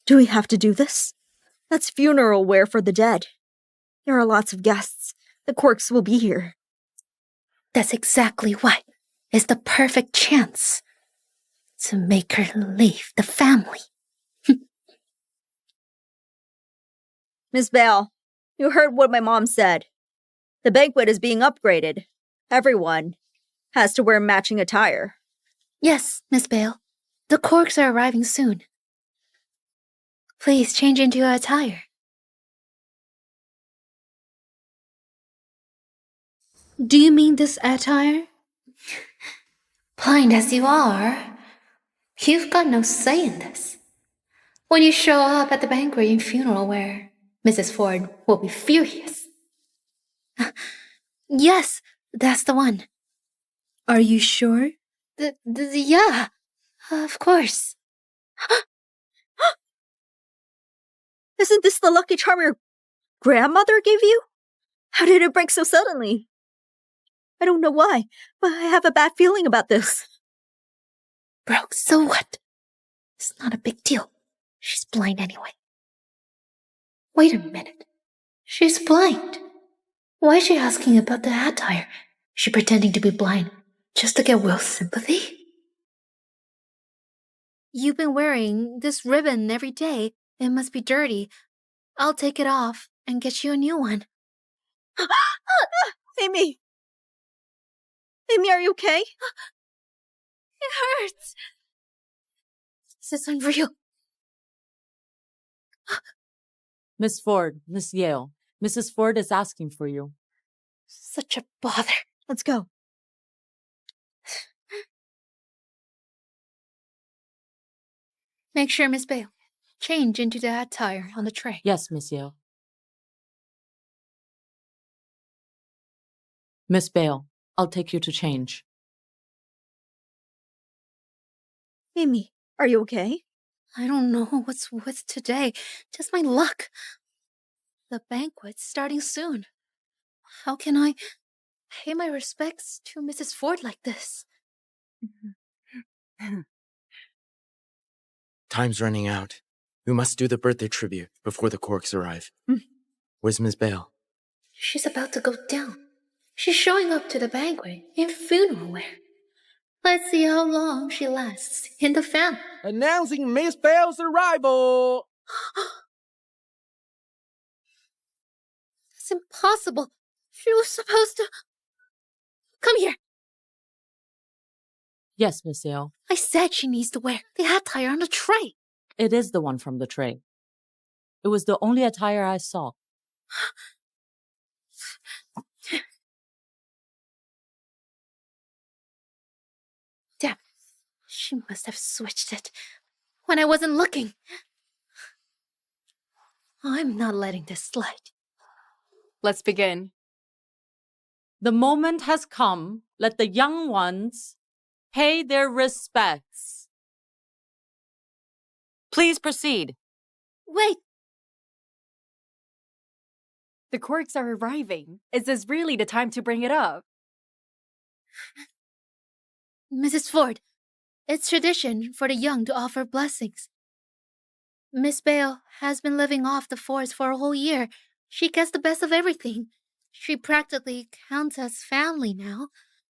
Do we have to do this? That's funeral wear for the dead. There are lots of guests. The Corks will be here. That's exactly why. It's the perfect chance to make her leave the family. Miss Bale, you heard what my mom said. The banquet is being upgraded. Everyone has to wear matching attire. Yes, Miss Bale. The Corks are arriving soon. Please change into your attire. Do you mean this attire? Blind as you are, you've got no say in this. When you show up at the banquet in funeral wear, Mrs. Ford will be furious. Yes, that's the one. Are you sure? Yeah, of course. Isn't this the lucky charm your grandmother gave you? How did it break so suddenly? I don't know why, but I have a bad feeling about this. Broke, so what? It's not a big deal. She's blind anyway. Wait a minute. She's blind. Why is she asking about the attire? Is she pretending to be blind just to get Will's sympathy? You've been wearing this ribbon every day. It must be dirty. I'll take it off and get you a new one. Amy! Amy, are you okay? It hurts. This is unreal. Miss Ford, Miss Yale, Mrs. Ford is asking for you. Such a bother. Let's go. Make sure, Miss Bale, change into the attire on the tray. Yes, Miss Yale. Miss Bale, I'll take you to change. Amy, are you okay? I don't know what's with today. Just my luck. The banquet's starting soon. How can I pay my respects to Mrs. Ford like this? Time's running out. We must do the birthday tribute before the corks arrive. Where's Miss Bale? She's about to go down. She's showing up to the banquet in funeral wear. Let's see how long she lasts in the family. Announcing Miss Bale's arrival! It's impossible. She was supposed to... Come here. Yes, Miss Yale. I said she needs to wear the attire on the tray. It is the one from the tray. It was the only attire I saw. Damn. She must have switched it when I wasn't looking. I'm not letting this slide. Let's begin. The moment has come. Let the young ones pay their respects. Please proceed. Wait. The corks are arriving. Is this really the time to bring it up? Mrs. Ford, it's tradition for the young to offer blessings. Miss Bale has been living off the Fords for a whole year. She gets the best of everything. She practically counts as family now.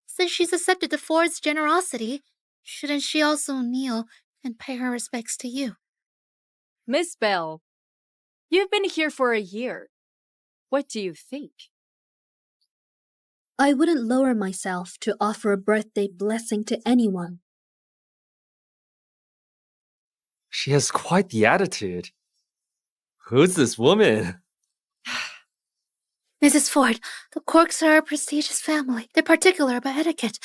Since she's accepted the Ford's generosity, shouldn't she also kneel and pay her respects to you? Miss Bell, you've been here for a year. What do you think? I wouldn't lower myself to offer a birthday blessing to anyone. She has quite the attitude. Who's this woman? Mrs. Ford, the Corks are a prestigious family. They're particular about etiquette.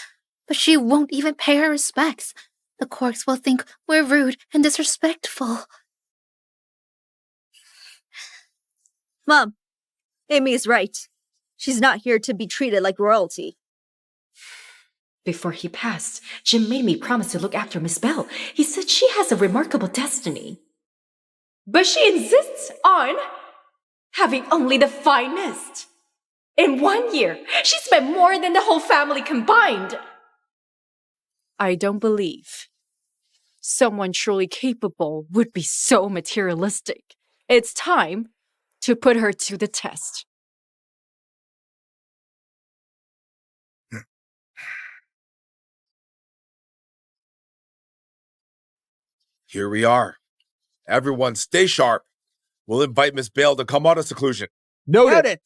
But she won't even pay her respects. The Corks will think we're rude and disrespectful. Mom, Amy is right. She's not here to be treated like royalty. Before he passed, Jim made me promise to look after Miss Bell. He said she has a remarkable destiny. But she insists on having only the finest. In 1 year, she spent more than the whole family combined. I don't believe someone truly capable would be so materialistic. It's time to put her to the test. Here we are. Everyone stay sharp. We'll invite Miss Bale to come out of seclusion. Noted.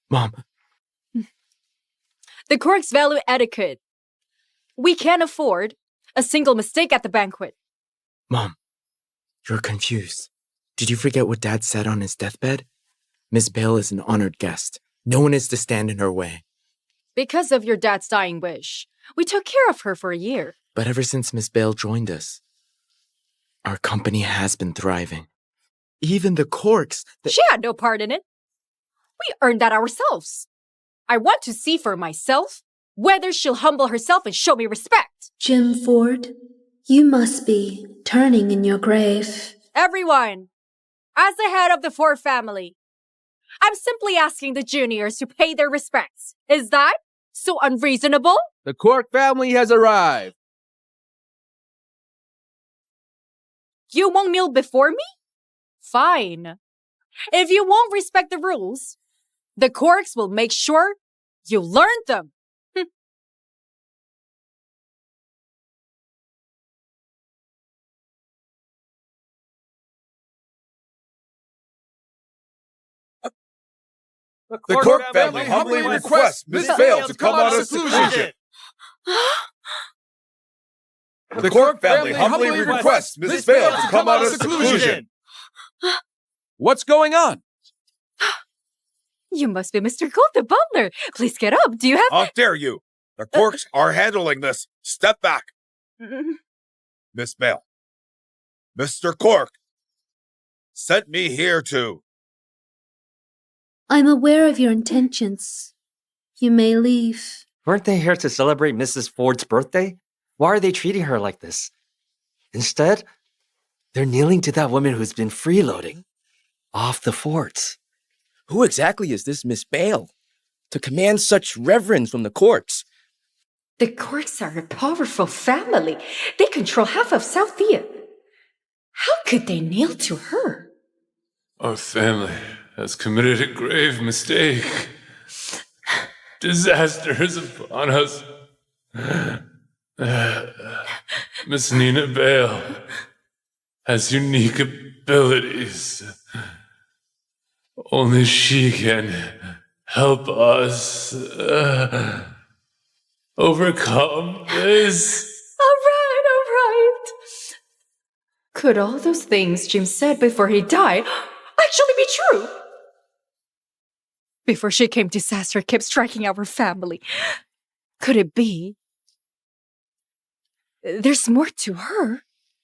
Mom. The Corks value etiquette. We can't afford a single mistake at the banquet. Mom, you're confused. Did you forget what Dad said on his deathbed? Miss Bale is an honored guest. No one is to stand in her way. Because of your dad's dying wish, we took care of her for a year. But ever since Miss Bale joined us, our company has been thriving. Even the Corks... She had no part in it. We earned that ourselves. I want to see for myself whether she'll humble herself and show me respect. Jim Ford, you must be turning in your grave. Everyone, as the head of the Ford family, I'm simply asking the juniors to pay their respects. Is that so unreasonable? The Cork family has arrived. You won't kneel before me? Fine. If you won't respect the rules, the Corks will make sure you learn them. The Cork family humbly requests Miss Vale to come out of seclusion. The Cork family humbly requests Miss Vale to come out of seclusion. What's going on? You must be Mr. Gold, the butler. Please get up. Do you have... How dare you? The Corks are handling this. Step back. Miss Vale. Mr. Cork sent me here to... I'm aware of your intentions. You may leave. Weren't they here to celebrate Mrs. Ford's birthday? Why are they treating her like this? Instead, they're kneeling to that woman who's been freeloading off the forts. Who exactly is this Miss Bale to command such reverence from the Corks? The Corks are a powerful family. They control half of Southia. How could they kneel to her? Our family has committed a grave mistake. Disaster is upon us. Miss Nina Bale has unique abilities. Only she can help us overcome this. All right. Could all those things Jim said before he died actually be true? Before she came, disaster kept striking our family. Could it be? There's more to her.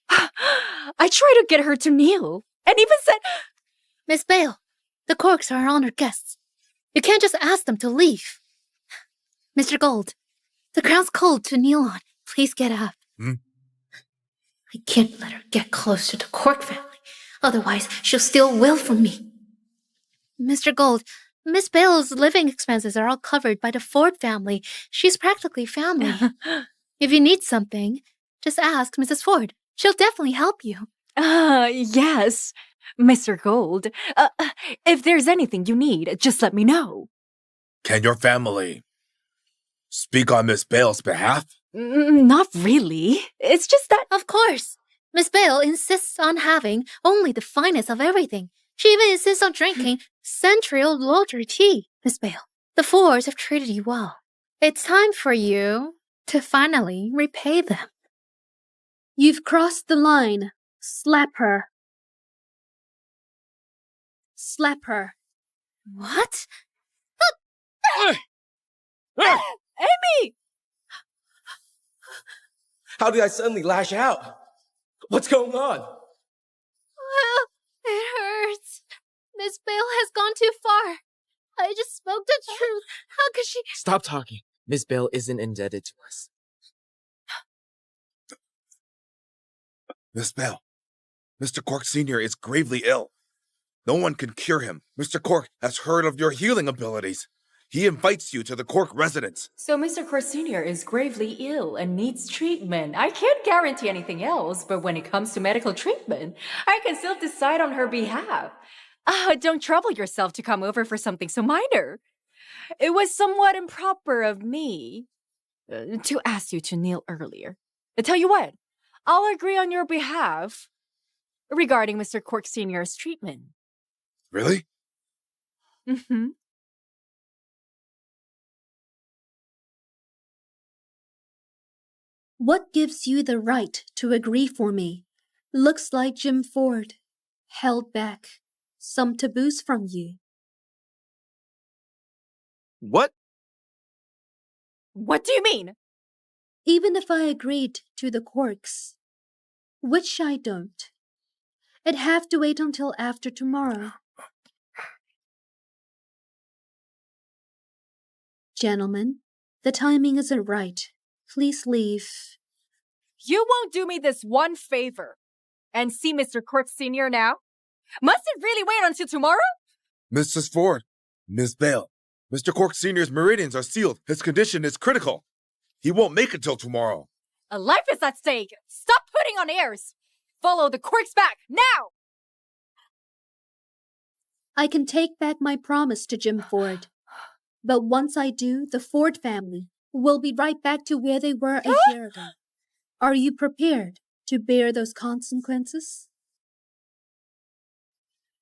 I tried to get her to kneel, and even said... Miss Bale, the Corks are our honored guests. You can't just ask them to leave. Mr. Gold, the crown's cold to kneel on. Please get up. I can't let her get close to the Cork family. Otherwise, she'll steal Will from me. Mr. Gold, Miss Bale's living expenses are all covered by the Ford family. She's practically family. If you need something, just ask Mrs. Ford. She'll definitely help you. Yes, Mr. Gold. If there's anything you need, just let me know. Can your family speak on Miss Bale's behalf? Not really. It's just that... Of course. Miss Bale insists on having only the finest of everything. She even insists on drinking century-old Lottery tea. Miss Bale, the Fords have treated you well. It's time for you to finally repay them. You've crossed the line. Slap her. Slap her. What? Amy! How did I suddenly lash out? What's going on? Well, it hurts. Miss Bale has gone too far. I just spoke the truth. How could she... Stop talking. Miss Bale isn't indebted to us. Miss Bale, Mr. Cork Sr. is gravely ill. No one can cure him. Mr. Cork has heard of your healing abilities. He invites you to the Cork residence. So Mr. Cork Sr. is gravely ill and needs treatment. I can't guarantee anything else, but when it comes to medical treatment, I can still decide on her behalf. Don't trouble yourself to come over for something so minor. It was somewhat improper of me to ask you to kneel earlier. I tell you what, I'll agree on your behalf regarding Mr. Cork Sr.'s treatment. Really? Mm-hmm. What gives you the right to agree for me? Looks like Jim Ford held back some taboos from you. What? What do you mean? Even if I agreed to the Corks, which I don't, it'd have to wait until after tomorrow. Gentlemen, the timing isn't right. Please leave. You won't do me this one favor and see Mr. Cork Sr. now? Must it really wait until tomorrow? Mrs. Ford, Miss Bale, Mr. Cork Sr.'s meridians are sealed. His condition is critical. He won't make it till tomorrow. A life is at stake. Stop putting on airs. Follow the Corks back, now! I can take back my promise to Jim Ford. But once I do, the Ford family will be right back to where they were a year ago. Are you prepared to bear those consequences?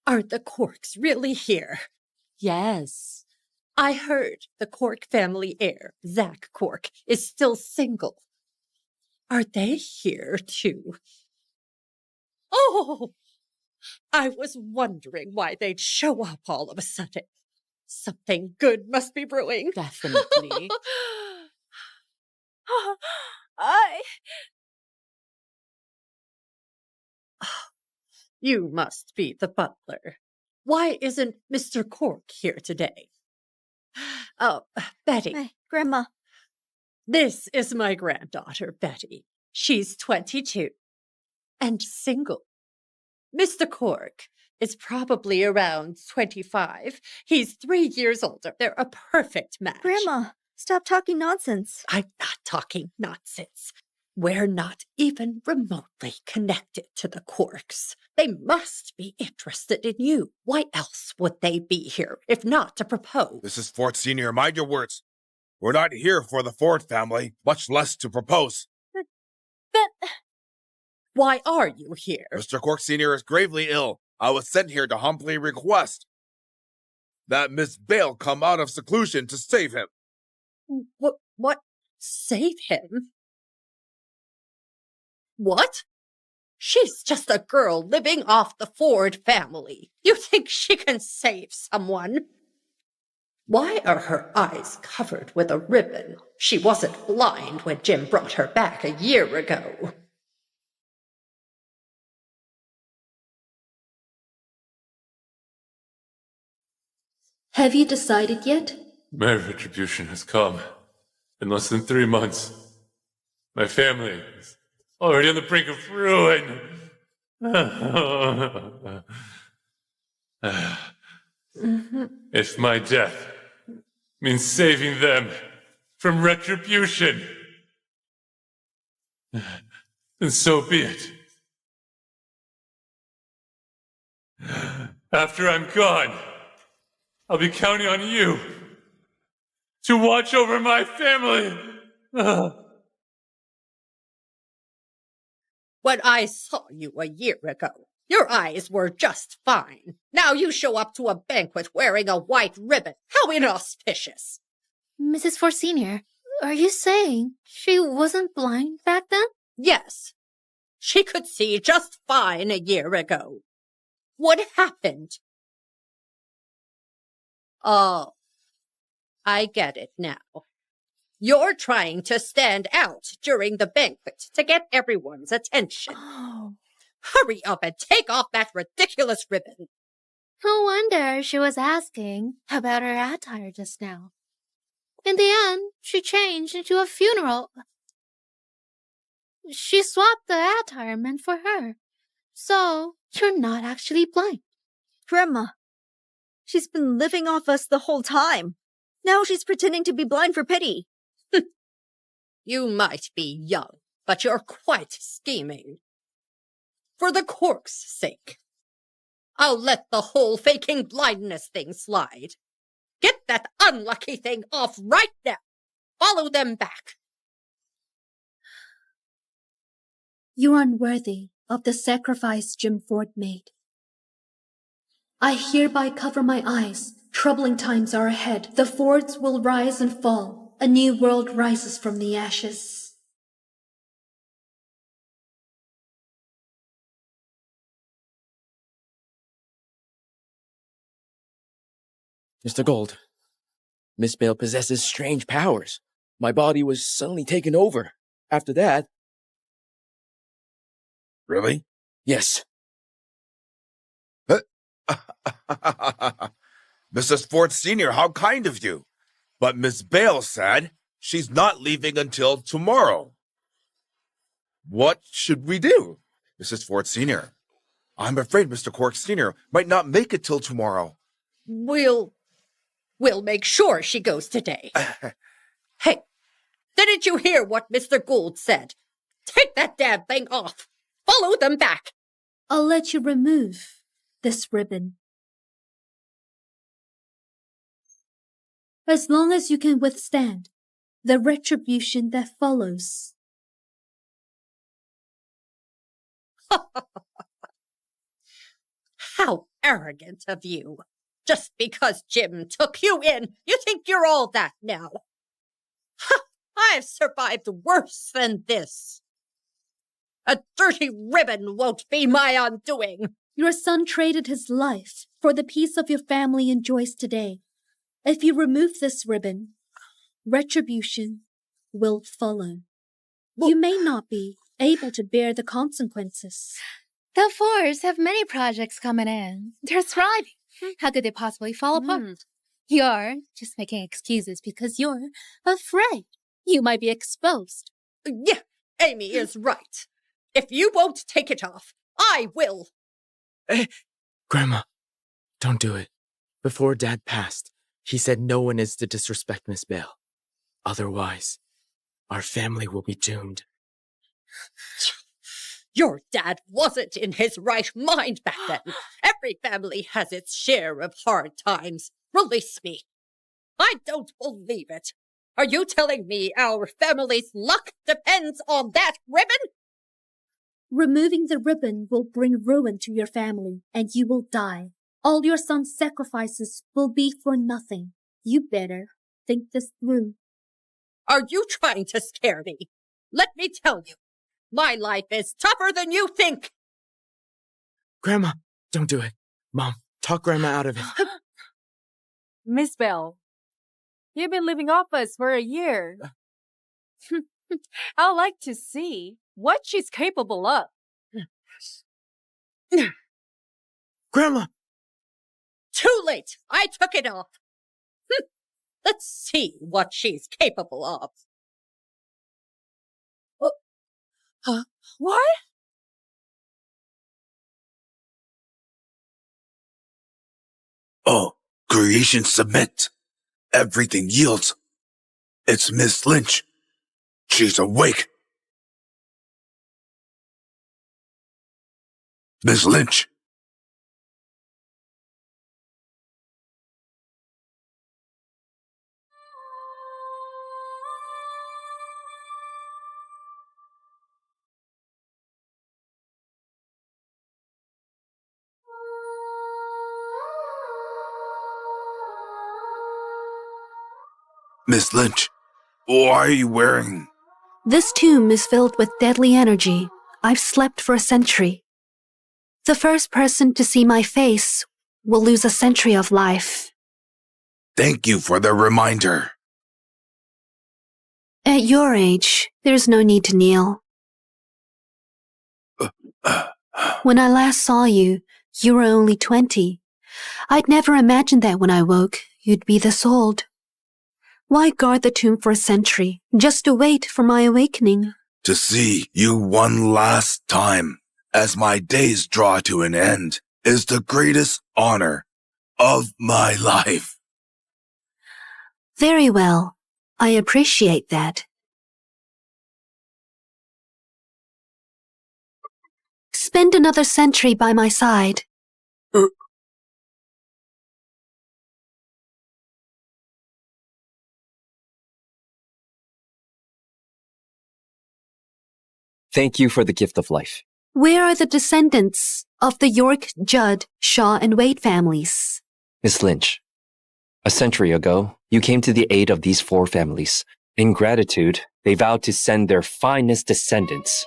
Are the Corks really here? Yes. I heard the Cork family heir, Zach Cork, is still single. Are they here too? Oh, I was wondering why they'd show up all of a sudden. Something good must be brewing. Definitely. You must be the butler. Why isn't Mr. Cork here today? Oh, Betty. Hey, Grandma. This is my granddaughter, Betty. She's 22 and single. Mr. Cork is probably around 25. He's 3 years older. They're a perfect match. Grandma, stop talking nonsense. I'm not talking nonsense. We're not even remotely connected to the Corks. They must be interested in you. Why else would they be here, if not to propose? Mrs. Ford Sr., mind your words. We're not here for the Ford family, much less to propose. But... Why are you here? Mr. Cork Sr. is gravely ill. I was sent here to humbly request that Miss Bale come out of seclusion to save him. What? Save him? What? She's just a girl living off the Ford family. You think she can save someone? Why are her eyes covered with a ribbon? She wasn't blind when Jim brought her back a year ago. Have you decided yet? My retribution has come. In less than 3 months, my family is already on the brink of ruin. If my death means saving them from retribution, then so be it. After I'm gone, I'll be counting on you to watch over my family. When I saw you a year ago, your eyes were just fine. Now you show up to a banquet wearing a white ribbon. How inauspicious. Mrs. Ford Sr., are you saying she wasn't blind back then? Yes. She could see just fine a year ago. What happened? Oh, I get it now. You're trying to stand out during the banquet to get everyone's attention. Oh. Hurry up and take off that ridiculous ribbon. No wonder she was asking about her attire just now. In the end, she changed into a funeral. She swapped the attire meant for her. So, you're not actually blind. Grandma, she's been living off us the whole time. Now she's pretending to be blind for pity. You might be young, but you're quite scheming. For the Cork's sake, I'll let the whole faking blindness thing slide. Get that unlucky thing off right now. Follow them back. You are unworthy of the sacrifice Jim Ford made. I hereby cover my eyes. Troubling times are ahead. The Fords will rise and fall. A new world rises from the ashes. Mr. Gold, Miss Bale possesses strange powers. My body was suddenly taken over. After that... Really? Yes. Mrs. Ford Sr., how kind of you. But Miss Bale said she's not leaving until tomorrow. What should we do, Mrs. Ford Sr.? I'm afraid Mr. Cork Sr. might not make it till tomorrow. We'll make sure she goes today. Hey, didn't you hear what Mr. Gould said? Take that damn thing off. Follow them back. I'll let you remove this ribbon. As long as you can withstand the retribution that follows. How arrogant of you. Just because Jim took you in, you think you're all that now. Ha! I've survived worse than this. A dirty ribbon won't be my undoing. Your son traded his life for the peace of your family enjoys today. If you remove this ribbon, retribution will follow. You may not be able to bear the consequences. The Fours have many projects coming in. They're thriving. How could they possibly fall apart? You're just making excuses because you're afraid you might be exposed. Yeah, Amy is right. If you won't take it off, I will. Grandma, don't do it. Before Dad passed, he said no one is to disrespect Miss Bale. Otherwise, our family will be doomed. Your dad wasn't in his right mind back then. Every family has its share of hard times. Release me. I don't believe it. Are you telling me our family's luck depends on that ribbon? Removing the ribbon will bring ruin to your family, and you will die. All your son's sacrifices will be for nothing. You better think this through. Are you trying to scare me? Let me tell you, my life is tougher than you think. Grandma, don't do it. Mom, talk Grandma out of it. Miss Belle, you've been living off us for a year. I'd like to see what she's capable of. Grandma! Too late. I took it off. Let's see what she's capable of. What? Oh, creation submit. Everything yields. It's Miss Lynch. She's awake. Miss Lynch. Miss Lynch, why are you wearing... This tomb is filled with deadly energy. I've slept for a century. The first person to see my face will lose a century of life. Thank you for the reminder. At your age, there's no need to kneel. When I last saw you, you were only 20. I'd never imagined that when I woke, you'd be this old. Why guard the tomb for a century, just to wait for my awakening? To see you one last time, as my days draw to an end, is the greatest honor of my life. Very well. I appreciate that. Spend another century by my side. Thank you for the gift of life. Where are the descendants of the York, Judd, Shaw, and Wade families? Miss Lynch, a century ago, you came to the aid of these 4 families. In gratitude, they vowed to send their finest descendants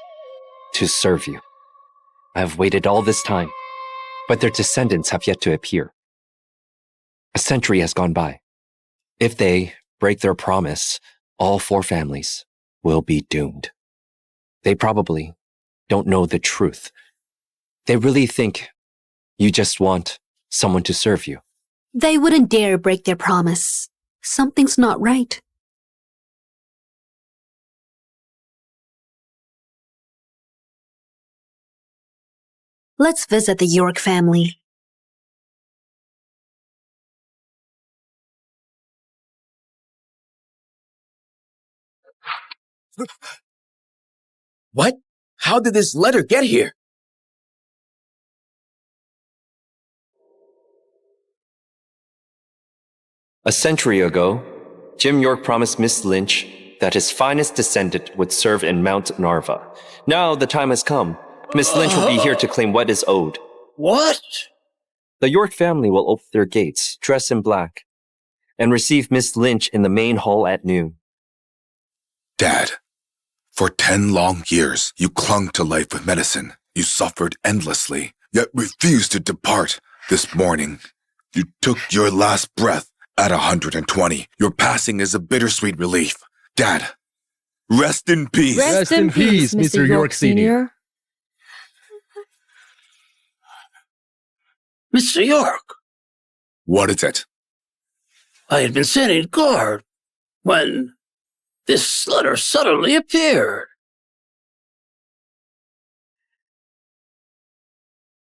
to serve you. I have waited all this time, but their descendants have yet to appear. A century has gone by. If they break their promise, all 4 families will be doomed. They probably don't know the truth. They really think you just want someone to serve you. They wouldn't dare break their promise. Something's not right. Let's visit the York family. What? How did this letter get here? A century ago, Jim York promised Miss Lynch that his finest descendant would serve in Mount Narva. Now the time has come. Miss Lynch will be here to claim what is owed. What? The York family will open their gates, dressed in black, and receive Miss Lynch in the main hall at noon. Dad, for 10 long years, you clung to life with medicine. You suffered endlessly, yet refused to depart. This morning, you took your last breath at 120. Your passing is a bittersweet relief. Dad, rest in peace. Rest in peace, Mr. York Sr. Mr. York, What is it? I had been sending guard when this letter suddenly appeared.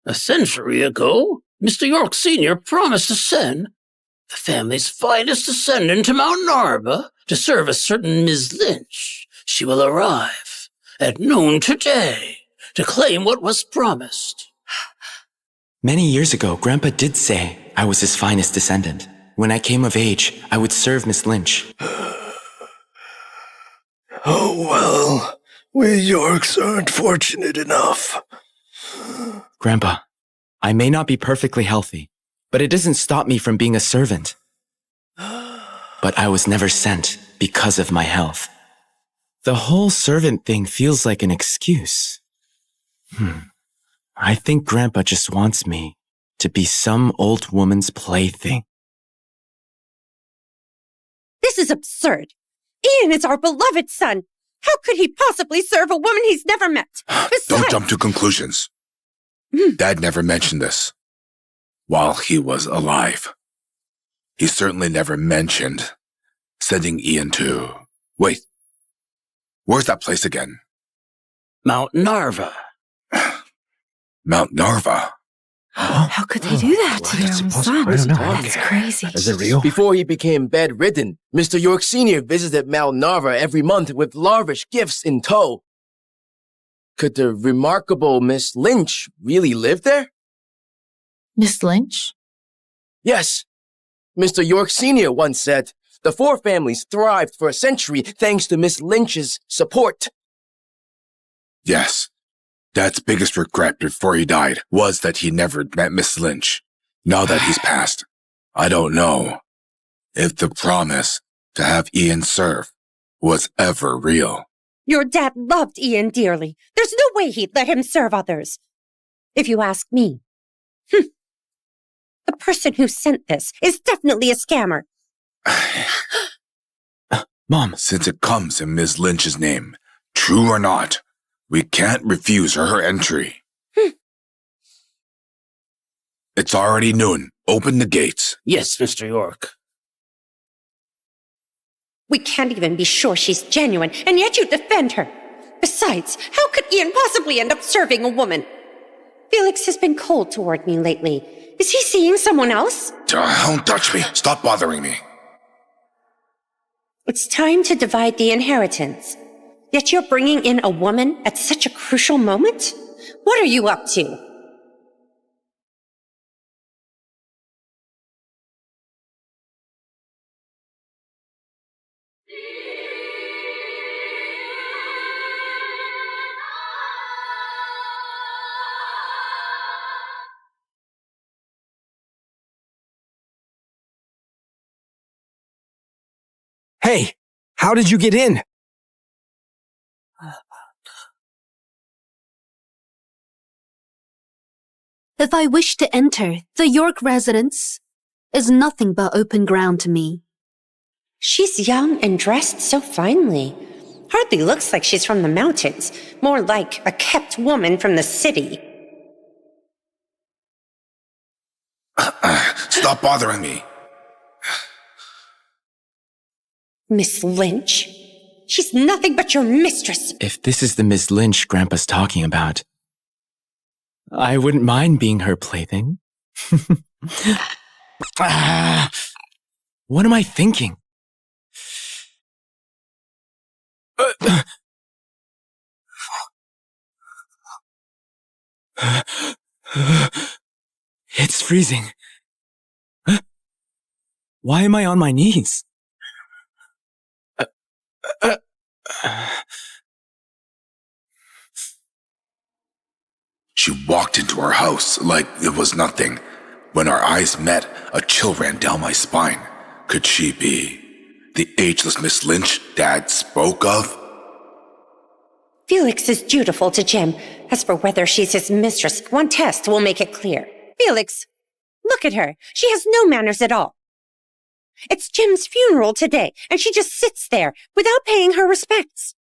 A century ago, Mr. York Sr. promised to send the family's finest descendant to Mount Narba to serve a certain Ms. Lynch. She will arrive at noon today to claim what was promised. Many years ago, Grandpa did say I was his finest descendant. When I came of age, I would serve Miss Lynch. Oh well, we Yorks aren't fortunate enough. Grandpa, I may not be perfectly healthy, but it doesn't stop me from being a servant. But I was never sent because of my health. The whole servant thing feels like an excuse. I think Grandpa just wants me to be some old woman's plaything. This is absurd. Ian is our beloved son. How could he possibly serve a woman he's never met? Besides, Don't jump to conclusions. Dad never mentioned this while he was alive. He certainly never mentioned sending Ian to... Wait, where's that place again? Mount Narva. Mount Narva? How could they do that to their own son? That's crazy. Is it real? Before he became bedridden, Mr. York Sr. visited Mount Narva every month with lavish gifts in tow. Could the remarkable Miss Lynch really live there? Miss Lynch? Yes. Mr. York Sr. once said, the four families thrived for a century thanks to Miss Lynch's support. Yes. Dad's biggest regret before he died was that he never met Miss Lynch. Now that he's passed, I don't know if the promise to have Ian serve was ever real. your dad loved Ian dearly. There's no way he'd let him serve others. If you ask me. The person who sent this is definitely a scammer. Mom, since it comes in Ms. Lynch's name, true or not, we can't refuse her entry. It's already noon. Open the gates. Yes, Mr. York. We can't even be sure she's genuine, and yet you defend her. Besides, how could Ian possibly end up serving a woman? Felix has been cold toward me lately. Is he seeing someone else? Don't touch me. Stop bothering me. It's time to divide the inheritance. Yet you're bringing in a woman at such a crucial moment? What are you up to? Hey, how did you get in? If I wish to enter, the York residence is nothing but open ground to me. She's young and dressed so finely. Hardly looks like she's from the mountains. More like a kept woman from the city. Stop bothering me. Miss Lynch? She's nothing but your mistress. If this is the Miss Lynch Grandpa's talking about, I wouldn't mind being her plaything. What am I thinking? It's freezing. Why am I on my knees? She walked into our house like it was nothing. When our eyes met, a chill ran down my spine. Could she be the ageless Miss Lynch Dad spoke of? Felix is dutiful to Jim. As for whether she's his mistress, one test will make it clear. Felix, look at her. She has no manners at all. It's Jim's funeral today, and she just sits there without paying her respects.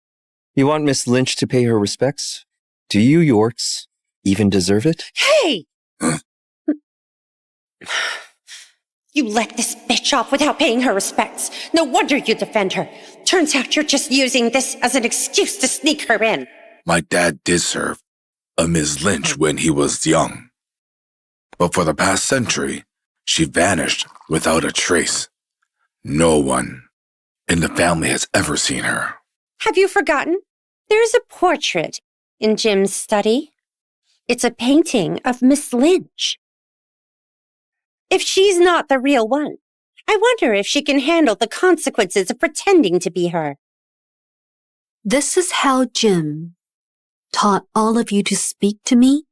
You want Miss Lynch to pay her respects? Do you Yorks even deserve it? Hey! You let this bitch off without paying her respects. No wonder you defend her. Turns out you're just using this as an excuse to sneak her in. My dad did serve a Miss Lynch when he was young. But for the past century, she vanished without a trace. No one in the family has ever seen her. Have you forgotten? There's a portrait in Jim's study. It's a painting of Miss Lynch. If she's not the real one, I wonder if she can handle the consequences of pretending to be her. This is how Jim taught all of you to speak to me?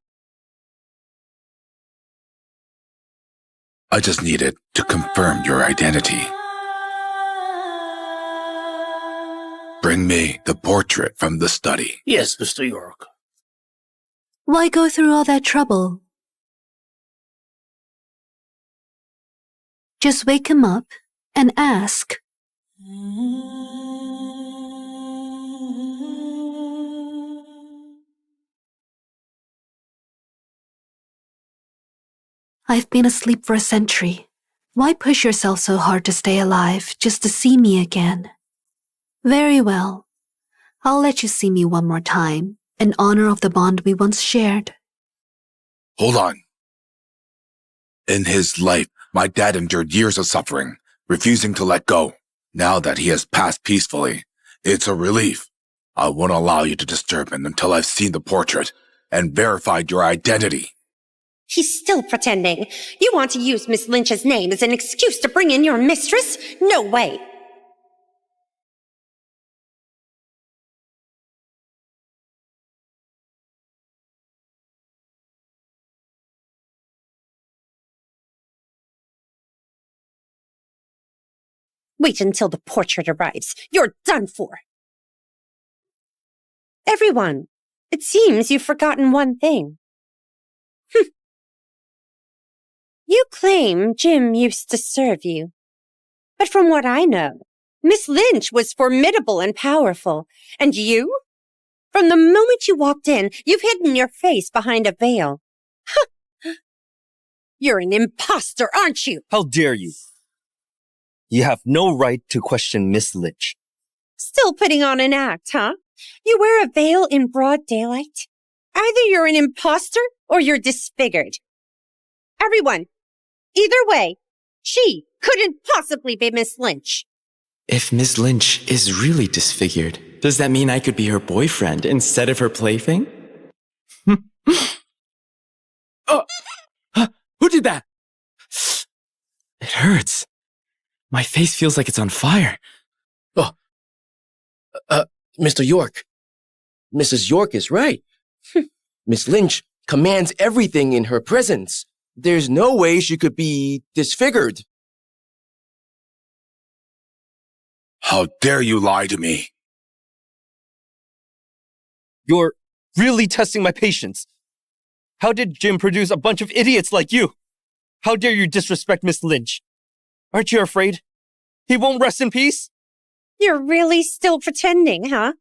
I just needed to confirm your identity. Bring me the portrait from the study. Yes, Mr. York. Why go through all that trouble? Just wake him up and ask. I've been asleep for a century. Why push yourself so hard to stay alive just to see me again? Very well. I'll let you see me one more time, in honor of the bond we once shared. Hold on. In his life, my dad endured years of suffering, refusing to let go. Now that he has passed peacefully, it's a relief. I won't allow you to disturb him until I've seen the portrait and verified your identity. He's still pretending. You want to use Miss Lynch's name as an excuse to bring in your mistress? No way. Wait until the portrait arrives. You're done for. Everyone, it seems you've forgotten one thing. You claim Jim used to serve you. But from what I know, Miss Lynch was formidable and powerful. And you? From the moment you walked in, you've hidden your face behind a veil. You're an imposter, aren't you? How dare you? You have no right to question Miss Lynch. Still putting on an act, huh? You wear a veil in broad daylight? Either you're an imposter or you're disfigured. Everyone, either way, she couldn't possibly be Miss Lynch. If Miss Lynch is really disfigured, does that mean I could be her boyfriend instead of her plaything? Who did that? It hurts. My face feels like it's on fire. Mr. York. Mrs. York is right. Miss Lynch commands everything in her presence. There's no way she could be disfigured. How dare you lie to me? You're really testing my patience. How did Jim produce a bunch of idiots like you? How dare you disrespect Miss Lynch? Aren't you afraid he won't rest in peace? You're really still pretending, huh?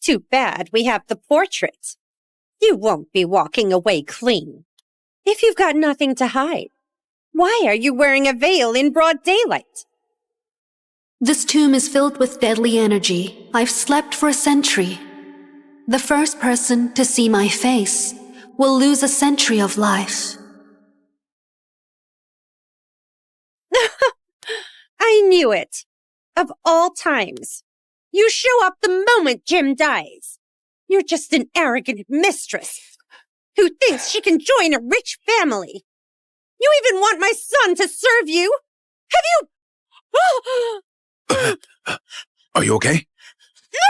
Too bad we have the portrait. You won't be walking away clean. If you've got nothing to hide, why are you wearing a veil in broad daylight? This tomb is filled with deadly energy. I've slept for a century. The first person to see my face will lose a century of life. I knew it. Of all times. You show up the moment Jim dies. You're just an arrogant mistress who thinks she can join a rich family. You even want my son to serve you? Have you... Are you okay?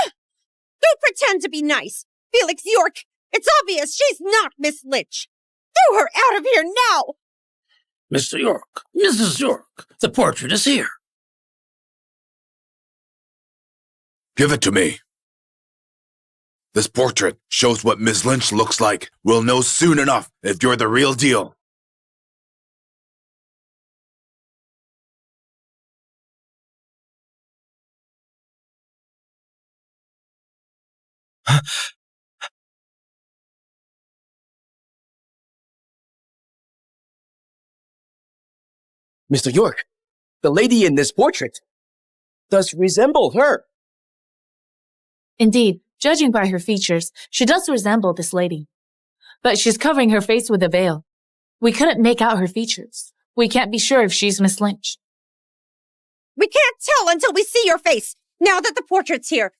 Don't pretend to be nice. Felix York, it's obvious she's not Miss Lynch. Throw her out of here now! Mr. York, Mrs. York, the portrait is here. Give it to me. This portrait shows what Ms. Lynch looks like. We'll know soon enough if you're the real deal. Mr. York, the lady in this portrait does resemble her. Indeed, judging by her features, she does resemble this lady. But she's covering her face with a veil. We couldn't make out her features. We can't be sure if she's Miss Lynch. We can't tell until we see your face, now that the portrait's here.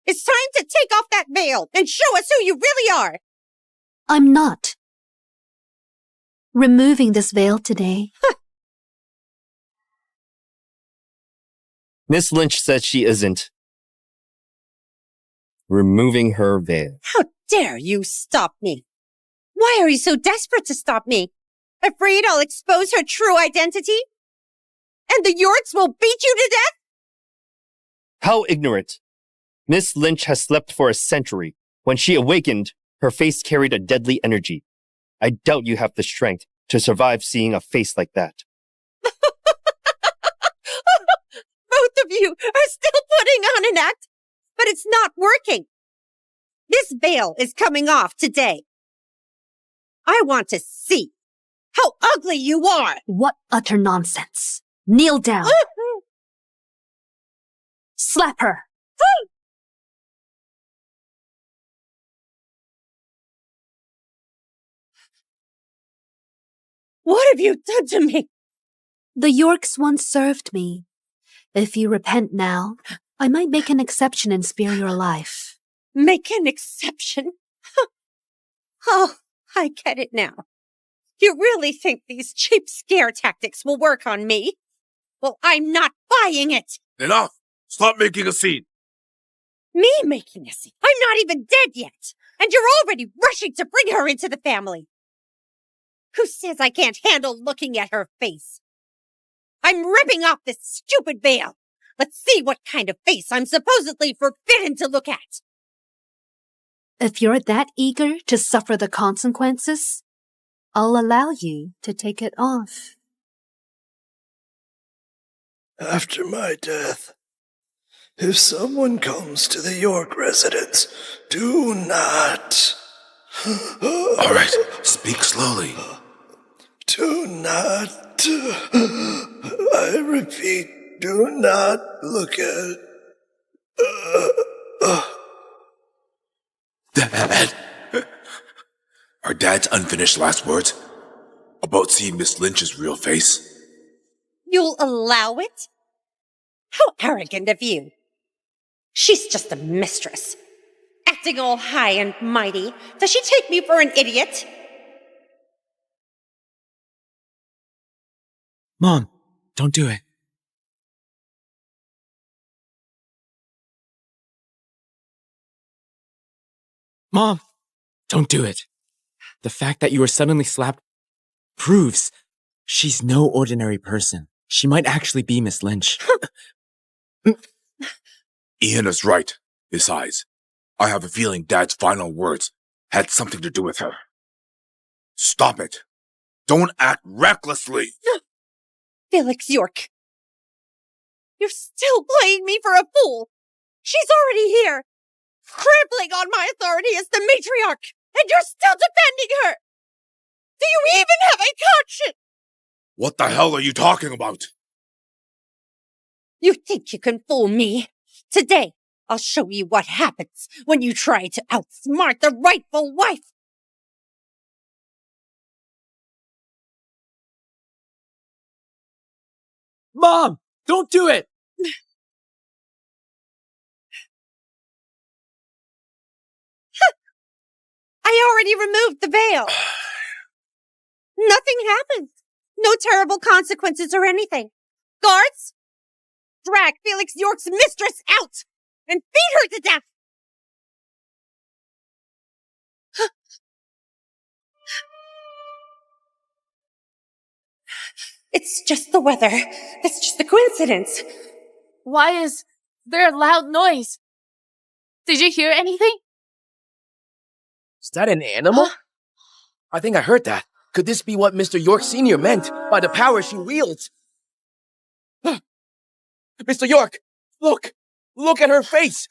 It's time to take off that veil and show us who you really are. I'm not removing this veil today. Miss Lynch says she isn't removing her veil. How dare you stop me? Why are you so desperate to stop me? Afraid I'll expose her true identity? And the Yorks will beat you to death? How ignorant. Miss Lynch has slept for a century. When she awakened, her face carried a deadly energy. I doubt you have the strength to survive seeing a face like that. Both of you are still putting on an act, but it's not working. This veil is coming off today. I want to see how ugly you are. What utter nonsense. Kneel down. Slap her. What have you done to me? The Yorks once served me. If you repent now, I might make an exception and spare your life. Make an exception? Oh, I get it now. You really think these cheap scare tactics will work on me? Well, I'm not buying it. Enough! Stop making a scene! Me making a scene? I'm not even dead yet, and you're already rushing to bring her into the family. Who says I can't handle looking at her face? I'm ripping off this stupid veil. Let's see what kind of face I'm supposedly forbidden to look at. If you're that eager to suffer the consequences, I'll allow you to take it off. After my death, if someone comes to the York residence, do not. All right, speak slowly. Do not. I repeat, do not look at. Dad! Are Dad's unfinished last words about seeing Miss Lynch's real face? You'll allow it? How arrogant of you. She's just a mistress. Acting all high and mighty. Does she take me for an idiot? Mom, don't do it. Mom, don't do it. The fact that you were suddenly slapped proves she's no ordinary person. She might actually be Miss Lynch. Ian is right. Besides, I have a feeling Dad's final words had something to do with her. Stop it. Don't act recklessly. Felix York. You're still playing me for a fool. She's already here, trampling on my authority as the matriarch, and you're still defending her. Do you even have a conscience? What the hell are you talking about? You think you can fool me? Today, I'll show you what happens when you try to outsmart the rightful wife. Mom, don't do it! I already removed the veil. Nothing happened. No terrible consequences or anything. Guards, drag Felix York's mistress out and beat her to death. It's just the weather. It's just a coincidence. Why is there a loud noise? Did you hear anything? Is that an animal? Huh? I think I heard that. Could this be what Mr. York Sr. meant by the power she wields? Mr. York, look! Look at her face!